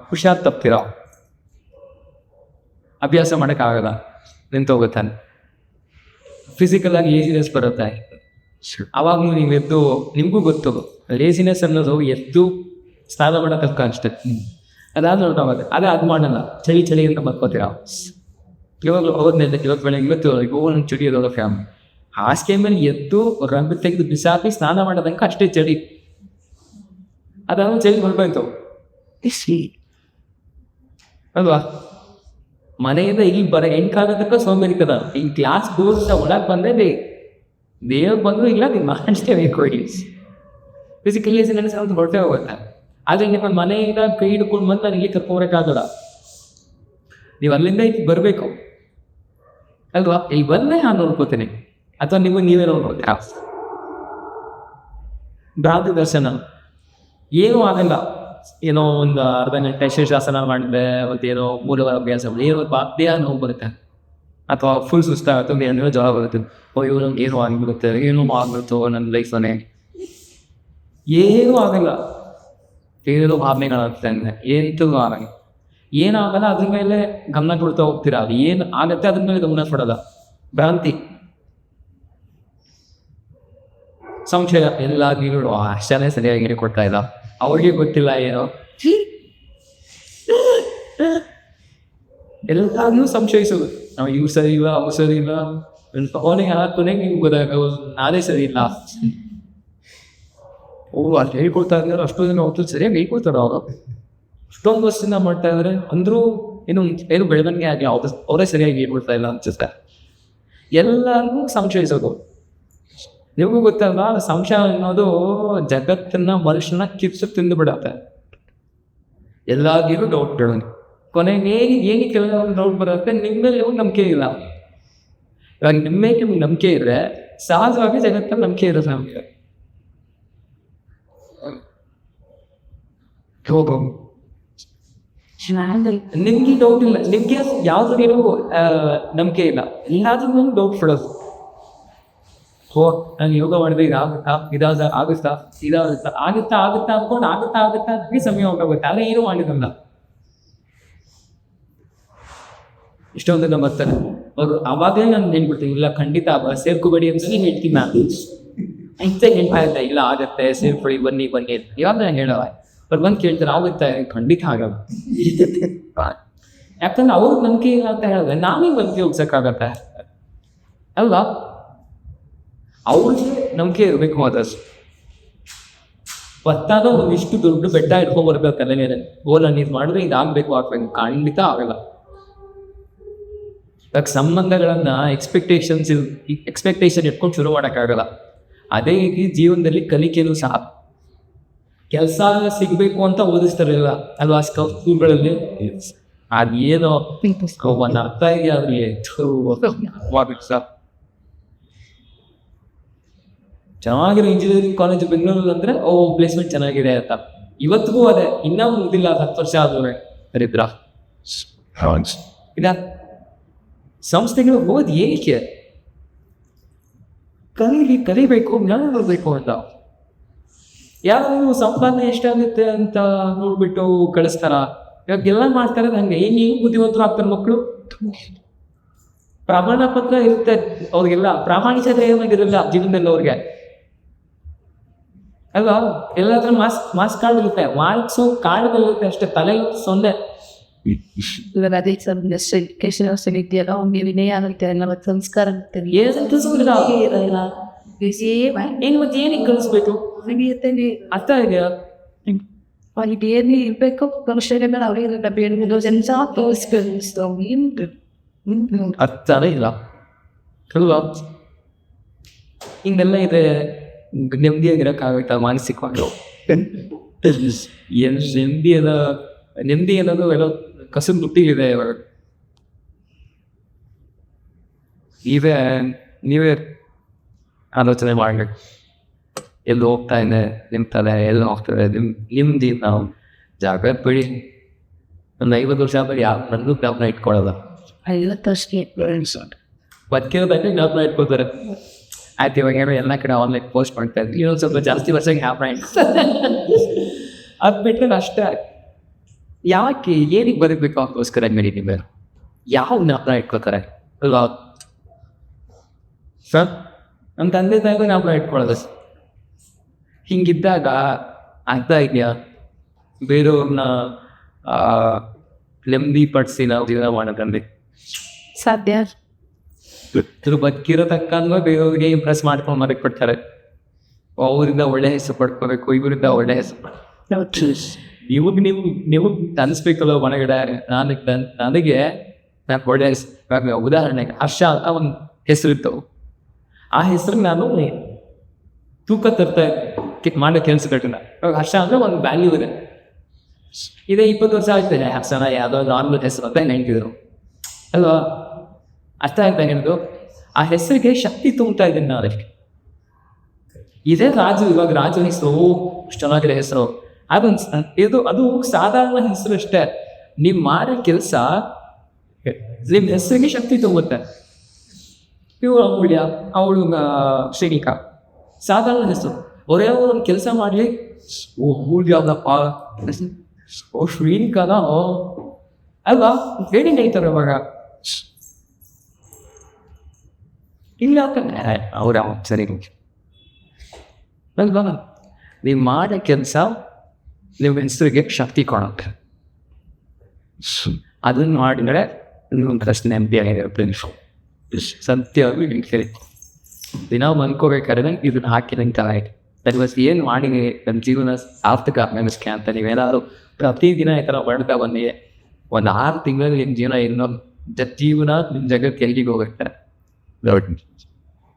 ಹುಷಾರು ತಪ್ತೀರಾ, ಅಭ್ಯಾಸ ಮಾಡೋಕ್ಕಾಗಲ್ಲ, ನಿಂತೋಗುತ್ತಾನೆ, ಫಿಸಿಕಲಾಗಿ ಲೇಸಿನೆಸ್ ಬರುತ್ತೆ. ಆವಾಗ ನೀವು ಎದ್ದು, ನಿಮಗೂ ಗೊತ್ತು ಲೇಸಿನೆಸ್ ಅನ್ನೋದು ಎದ್ದು ಸ್ನಾನ ಮಾಡೋಕ್ಕೂ ಅಷ್ಟೇ. ಅದಾದ ಹೊರಟೋಗುತ್ತೆ. ಅದು ಮಾಡಲ್ಲ, ಚಳಿ ಅಂತ ಬರ್ಕೋತೀರ. ಇವಾಗಲೂ ಹೋದ್ಮೇಲೆ ಇವತ್ತು ಬೆಳಗ್ಗೆ ಇವತ್ತು ಚಳಿ ಇರೋದು ಫ್ಯಾಮಿಲಿ ಹಾಸಿಗೆ ಮೇಲೆ ಎದ್ದು ರಂಗು ತೆಗೆದು ಬಿಸಾಕಿ ಸ್ನಾನ ಮಾಡೋದಂಕ ಅಷ್ಟೇ ಚಳಿ. ಅದಾದ್ರೂ ಚಳಿ ಹೊರಟೋಯ್ತು ಅಲ್ವಾ? ಮನೆಯಿಂದ ಇಲ್ಲಿ ಎಂಟಾಗೋದಕ್ಕ ಸೋಂಬೇರಿತದ. ಈ ಕ್ಲಾಸ್ ಗೋರ್ಸ್ ಒಳಗೆ ಬಂದೆ ದೇವ್ರು ಬಂದರೂ ಇಲ್ಲ, ನೀವು ಮಾಡಿಸ್ಲೇಬೇಕು. ಇಲ್ಲಿ ಫಿಸಿಕಲಿ ನೆನೆಸ ಹೊರಟೆ ಹೋಗುತ್ತೆ. ಆದರೆ ನಿಮ್ಮ ಮನೆಯಿಂದ ಕೈ ಹಿಡ್ಕೊಂಡು ಬಂದು ನನಗೆ ಕರ್ಕೊಂಬರಕ್ಕಾಗಲ್ಲ. ನೀವು ಅಲ್ಲಿಂದ ಇಲ್ಲಿ ಬರಬೇಕು ಅಲ್ವಾ? ಇಲ್ಲಿ ಬಂದರೆ ನಾನು ನೋಡ್ಕೋತೀನಿ, ಅಥವಾ ನೀವೇ ನೋಡ್ಬೋದು. ಭ್ರಾಂತಿ ದರ್ಶನ ಏನೂ ಆಗಲ್ಲ. ಏನೋ ಒಂದು ಅರ್ಧ ಗಂಟೆ ಶೀರ್ಷಾಸನ ಮಾಡಿದ್ರೆ ಮತ್ತೇನೋ ಮೂಲವಾದ ಅಭ್ಯಾಸ ಏನೋ ದೇಹ ನೋವು ಬರುತ್ತೆ, ಅಥವಾ ಫುಲ್ ಸುಸ್ತಾಗುತ್ತೆ, ಏನೋ ಜ್ವರ ಬರುತ್ತೆ, ಇವನು ಏನೋ ಆಗಿಬಿಡುತ್ತೆ, ಏನೋ ಆಗ್ಬಿಡುತ್ತೋ ನನ್ನ ಲೈಫನೇ. ಏನೂ ಆಗಲ್ಲ. ಏನೋ ಭಾವನೆಗಳಾಗುತ್ತೆ ಅಂದರೆ ಎಂತೂ ಆಗಲ್ಲ. ಏನಾಗಲ್ಲ, ಅದ್ರ ಮೇಲೆ ಗಮನ ಕೊಡ್ತಾ ಹೋಗ್ತೀರಾ. ಅದು ಏನು ಆಗುತ್ತೆ ಅದ್ರ ಮೇಲೆ ಗಮನ ಕೊಡೋಲ್ಲ. ಭ್ರಾಂತಿ, ಸಂಶಯ. ಎಲ್ಲ ನೀವು ಅಷ್ಟೇ ಸರಿಯಾಗಿ ಕೊಡ್ತಾ ಇಲ್ಲ, ಅವ್ರಿಗೆ ಗೊತ್ತಿಲ್ಲ ಏನೋ, ಎಲ್ಲಾದ್ರೂ ಸಂಶಯಿಸೋದು. ನಾವು ಇವ್ರು ಸರಿ ಇಲ್ಲ, ಅವ್ರು ಸರಿ ಇಲ್ಲ, ಅವನಿಗೆ ಹಾಕೋನೆ ನಿಮ್ಗೆ ಗೊತ್ತಾಗೋದು ನಾನೇ ಸರಿ ಇಲ್ಲ. ಅಲ್ಲಿ ಹೇಳ್ಕೊಡ್ತಾ ಇದ್ದಾರೆ, ಅಷ್ಟೊಂದು ಜನ ಹೊತ್ತು ಸರಿಯಾಗಿ ಹೇಳ್ಕೊಡ್ತಾರೆ. ಅವರು ಅಷ್ಟೊಂದು ವರ್ಷದಿಂದ ಮಾಡ್ತಾ ಇದ್ದಾರೆ ಅಂದರೂ ಏನು ಬೆಳವಣಿಗೆ ಆಗಿ ಅವರೇ ಸರಿಯಾಗಿ ಹೇಳ್ಕೊಡ್ತಾ ಇಲ್ಲ ಅನ್ಸುತ್ತೆ. ಎಲ್ಲರಿಗೂ ಸಂಶಯಿಸೋದು. ನಿಮಗೂ ಗೊತ್ತಲ್ಲ, ಸಂಶಯ ಅನ್ನೋದು ಜಗತ್ತನ್ನ ಮನುಷ್ಯನ ಕಿಪ್ಸು ತಿಂದು ಬಿಡತ್ತೆ. ಎಲ್ಲರಿಗೂ ಡೌಟ್ಗಳನ್ನು ಕೊನೆಗೆ ಏನಕ್ಕೆ ಡೌಟ್ ಬರುತ್ತೆ, ನಿಮ್ಮ ಮೇಲೆ ನಿಮ್ಗೆ ನಂಬಿಕೆ ಇಲ್ಲ. ಇವಾಗ ನಿಮ್ಮ ಮೇಲೆ ನಿಮ್ಗೆ ನಂಬಿಕೆ ಇದ್ರೆ ಸಹಜವಾಗಿ ಜಗತ್ತಲ್ಲಿ ನಂಬಿಕೆ ಇರುತ್ತೆ ನಮಗೆ. ನಿಮ್ಗೆ ಡೌಟ್ ಇಲ್ಲ, ನಿಮ್ಗೆ ಯಾವ್ದು ನೀವು ನಂಬಿಕೆ ಇಲ್ಲ, ಎಲ್ಲಾದ್ರೂ ನಮ್ಗೆ ಡೌಟ್ ಬಿಡೋದು. ನಾನು ಯೋಗ ಮಾಡಿದ್ರೆ ಆಗುತ್ತಾ ಅನ್ಕೊಂಡು ಆಗುತ್ತಾ ಅದಕ್ಕೆ ಸಮಯ ಹೋಗುತ್ತೆ, ಆದರೆ ಏನು ಮಾಡಿರಲ್ಲ. ಇಷ್ಟೊಂದೆಲ್ಲ ಬರ್ತಾರೆ ಅವರು, ಅವಾಗಲೇ ನಾನು ನೆನ್ಬಿಡ್ತೀನಿ, ಇಲ್ಲ ಖಂಡಿತ ಸೇರ್ಕೋಬೇಡಿ ಅಂತಲೇ ಹೇಳ್ತೀನಿ ನಾನು. ಇಂಥ ಹೇಳ್ತಾ ಇದ್ದೆ, ಇಲ್ಲ ಆಗತ್ತೆ ಸೇರ್ಕೊಳ್ಳಿ ಬನ್ನಿ ಇವಾಗ ನಾನು ಹೇಳವ. ಬಟ್ ಬಂದು ಕೇಳ್ತಾರೆ ಆಗುತ್ತೆ, ಖಂಡಿತ ಆಗಲ್ಲ. ಯಾಕಂದ್ರೆ ಅವ್ರಿಗೆ ನಂಬಿಕೆ ಇಲ್ಲ ಅಂತ ಹೇಳಿದ್ರೆ ನಾವೀಗ ನಂಬಿಕೆ ಹೋಗ್ಸಕ್ಕಾಗತ್ತೆ ಅಲ್ವಾ? ಅವ್ರಿಗೆ ನಂಬಿಕೆ ಇರಬೇಕು ಆದಷ್ಟು. ಬರ್ತಾಗ ಇಷ್ಟು ದೊಡ್ಡ ಬೆಟ್ಟ ಇಟ್ಕೊಂಡ್ ಬರ್ಬೇಕಲ್ಲ, ನಾನು ಇದು ಮಾಡಿದ್ರೆ ಇದಾಗಬೇಕು ಆಗ್ಬೇಕು, ಖಂಡಿತ ಆಗಲ್ಲ. ಇವಾಗ ಸಂಬಂಧಗಳನ್ನ ಎಕ್ಸ್ಪೆಕ್ಟೇಷನ್ ಇಟ್ಕೊಂಡು ಶುರು ಮಾಡೋಕ್ಕಾಗಲ್ಲ. ಅದೇ ರೀತಿ ಜೀವನದಲ್ಲಿ ಕಲಿಕೆನೂ ಸಹ. ಕೆಲಸ ಸಿಗಬೇಕು ಅಂತ ಓದಿಸ್ತಾರಲ್ಲ ಅಲ್ವಾ ಸ್ಕೂಲ್ಗಳಲ್ಲಿ, ಅದೇನೋ ಒಂದು ಅರ್ಥ ಇದೆಯಾ ಅವ್ರಿಗೆ? ಚೆನ್ನಾಗಿರೋ ಇಂಜಿನಿಯರಿಂಗ್ ಕಾಲೇಜ್ ಬೆಂಗಳೂರಲ್ಲಿ ಅಂದರೆ ಪ್ಲೇಸ್ಮೆಂಟ್ ಚೆನ್ನಾಗಿದೆ ಅಂತ. ಇವತ್ತಿಗೂ ಅದೇ, ಇನ್ನೂ ಮುಗಿದಿಲ್ಲ 10 ವರ್ಷ ಆದ್ಮೇಲೆ ಹರಿದ್ರ ಇಲ್ಲ ಸಂಸ್ಥೆಗಳು ಹೋಗೋದು ಏನಕ್ಕೆ? ಕಲಿಬೇಕು, ಜ್ಞಾನ ಬರಬೇಕು ಅಂತ. ಯಾರು ಸಂಪಾದನೆ ಎಷ್ಟಾಗುತ್ತೆ ಅಂತ ನೋಡ್ಬಿಟ್ಟು ಕಳಿಸ್ತಾರ. ಇವಾಗೆಲ್ಲ ಮಾಡ್ತಾರೆ ಹಂಗೆ, ಏನು ಬುದ್ಧಿವಂತರು ಆಗ್ತಾರೆ ಮಕ್ಕಳು. ಪ್ರಮಾಣ ಪತ್ರ ಇರುತ್ತೆ ಅವ್ರಿಗೆಲ್ಲ, ಪ್ರಾಮಾಣಿಕತೆ ಏನಾಗಿರಲ್ಲ ಜೀವನದಲ್ಲಿ ಅವ್ರಿಗೆ ಅಲ್ವಾ? ಎಲ್ಲಾದ್ರೂ ಮಾಸ್ ಕಾರ್ಡ್ ಇರುತ್ತೆ, ಮಾರ್ಕ್ಸು ಕಾರ್ಡ್ ಇರುತ್ತೆ ಅಷ್ಟೇ, ತಲೆ 0. ಇವಾಗ ಅದೇ ಎಜುಕೇಶನ್ ಇದೆಯಲ್ಲ, ಅವ್ನಿಗೆ ವಿನಯ ಆಗುತ್ತೆ, ಸಂಸ್ಕಾರ ಆಗುತ್ತೆ. ಏನು ಮತ್ತೆ ಏನಕ್ಕೆ ಕಲಿಸ್ಬೇಕು? ಅರ್ಥ ಇದೆಯಾ? ಅವ್ರಿಗೆ ಏನು ಇರಬೇಕು ಕೌಶಲ್ಯಗಳು ಅವ್ರಿಗೆ ಬೇಡ ಜನ ತೋರಿಸ್ಬೇಕು. ಅರ್ಥನೇ ಇಲ್ಲ ಅಲ್ವಾ? ಹಿಂಗೆಲ್ಲ ಇದೆ. ನೆಮ್ಮದಿಯಾಗಿರೋಕ್ಕಾಗುತ್ತಾ ಮಾನಸಿಕವಾಗಿ? ನೆಮ್ಮದಿ ಅನ್ನೋದು ಎಲ್ಲ ಕಸು ಮುಟ್ಟಿಗಿದೆ ಇವಾಗ. ನೀವೇ ಆಲೋಚನೆ ಮಾಡಬೇಕು, ಎಲ್ಲಿ ಹೋಗ್ತಾ ಇದೆ ನಿಮ್ಮ ತಲೆ, ಎಲ್ಲಿ ಹೋಗ್ತದೆ ನಿಮ್ದು. ನಾವು ಜಾಗ ಬಿಡಿ, ಒಂದು 50 ವರ್ಷ ಆದ್ಮೇಲೆ ಯಾವ ನನಗೂ ಜ್ಞಾಪನ ಇಟ್ಕೊಳ್ಳಲ್ಲ. 50 ವರ್ಷ ಬದುಕಿರೋದಂಗೆ ಜ್ಞಾಪನ ಇಟ್ಕೊಳ್ತಾರೆ. ಆಯ್ತು, ಇವಾಗ ಎಲ್ಲ ಕಡೆ ಆನ್ಲೈನ್ ಪೋಸ್ಟ್ ಮಾಡ್ತಾ ಇದ್ವಿ, ಇನ್ನೊಂದು ಸ್ವಲ್ಪ ಜಾಸ್ತಿ ವರ್ಷ ಜ್ಞಾಪನ ಅದು ಬಿಟ್ಟರೆ ಅಷ್ಟೇ. ಯಾಕೆ ಏನಕ್ಕೆ ಬದುಕಬೇಕು ಅದಕ್ಕೋಸ್ಕರ ಮೇರಿ ನೀವು ಯಾವ ಜ್ಞಾಪನ ಇಟ್ಕೋತಾರೆ ಅಲ್ವಾ? ಸರ್ ನಮ್ಮ ತಂದೆ ತಾಯಿಗೂ ಜ್ಞಾಪನ ಇಟ್ಕೊಳ್ಳೋದು. ಹಿಂಗಿದ್ದಾಗ ಅರ್ಥ ಇದೆಯಾ? ಬೇರೆಯವ್ರನ್ನ ನೆಮ್ಮದಿ ಪಡಿಸಿ ನಾವು ಜೀವನ ಮಾಡೋದಂದ್ರೆ ಸಾಧ್ಯ? ಬದುಕಿರೋ ತಕ್ಕಂಗ ಬೇರೆಯವ್ರಿಗೆ ಇಂಪ್ರೆಸ್ ಮಾಡ್ಕೊಂಡು ಮರಕ್ಕೆ ಕೊಡ್ತಾರೆ. ಅವರಿಂದ ಒಳ್ಳೆ ಹೆಸರು ಪಡ್ಕೋಬೇಕು, ಇವರಿಂದ ಒಳ್ಳೆ ಹೆಸರು. ನೀವು ಅನಿಸ್ಬೇಕಲ್ಲ ಒಳಗಡೆ, ನನಗೆ ಒಳ್ಳೆ ಹೆಸರು. ಉದಾಹರಣೆಗೆ ಹರ್ಷ ಅಂತ ಒಂದು ಹೆಸರಿತ್ತು, ಆ ಹೆಸರಿಗೆ ನಾನು ತೂಕ ತರ್ತಾ ಮಾಡೋ ಕೆಲಸಗಳನ್ನ. ಇವಾಗ ಹರ್ಷ ಅಂದರೆ ಒಂದು ವ್ಯಾಲ್ಯೂ ಇದೆ. ಇದೇ 20 ವರ್ಷ ಆಗ್ತದೆ ಹರ್ಷನ ಯಾವುದೋ ನಾರ್ಮಲ್ ಹೆಸರು ಅಂತ ನೆನಪಿದ್ರು ಅಲ್ವಾ? ಅರ್ಥ ಆಯ್ತಾ ಹೇಳಿದ್ರು? ಆ ಹೆಸರಿಗೆ ಶಕ್ತಿ ತುಂಬ್ತಾ ಇದ್ದೀನಿ ನಾನು ಅದಕ್ಕೆ. ಇದೇ ರಾಜು, ಇವಾಗ ರಾಜು ಹೆಸರು ಚೆನ್ನಾಗಿರೋ ಹೆಸರು. ಅದು ಸಾಧಾರಣ ಹೆಸರು ಅಷ್ಟೇ. ನೀವು ಮಾಡೋ ಕೆಲಸ ನಿಮ್ಮ ಹೆಸರಿಗೆ ಶಕ್ತಿ ತುಂಬುತ್ತೆ. ಇವು ಅಮೂಲ್ಯ, ಅವಳು ಶ್ರೀನಿಕಾ, ಸಾಧಾರಣ ಹೆಸರು. ಅವರೇ ಒಂದು ಕೆಲಸ ಮಾಡಲಿ, ಅಮೂಲ್ಯಪ್ಪ, ಶ್ರೀನಿಕಾನ ಅಲ್ವಾ ಟ್ರೇನಿಂಗ್ ಐತಾರೆ ಇವಾಗ. ಇಲ್ಲ ಅವ್ರ ಸರಿ ಅಲ್ವಾ? ನೀವು ಮಾಡೋ ಕೆಲಸ ನಿಮ್ಮ ಹೆಸರಿಗೆ ಶಕ್ತಿ ಕೊಡುತ್ತೆ. ಅದನ್ನು ಮಾಡಿದರೆ ನಿಮ್ಗೆ ನೆಮ್ಮದಿಯಾಗಿದೆ. ಸತ್ಯವಾಗಿ ಹೇಳ್ತೀರಿ, ದಿನ ಮನ್ಕೋಬೇಕಾದ್ರೆ ಇದನ್ನು ಹಾಕಿ ನಂಗೆ ತಲೆ ಇವತ್ತು ಏನು ಮಾಡಿ ನಮ್ಮ ಜೀವನ ಸಾರ್ಥಕ ನೆನೆಸ್ಕೆ ಅಂತ ನೀವೇನಾದ್ರು ಪ್ರತಿದಿನ ಈ ಥರ ಮಾಡ್ತಾ ಬನ್ನಿ, ಒಂದು 6 ತಿಂಗಳಲ್ಲಿ ನಿಮ್ಮ ಜೀವನ ಇನ್ನೊಂದು ಜೀವನ ನಿಮ್ಮ ಜಗತ್ತು ಎಲ್ಲಿಗೆ ಹೋಗುತ್ತೆ ನೋಡಿ.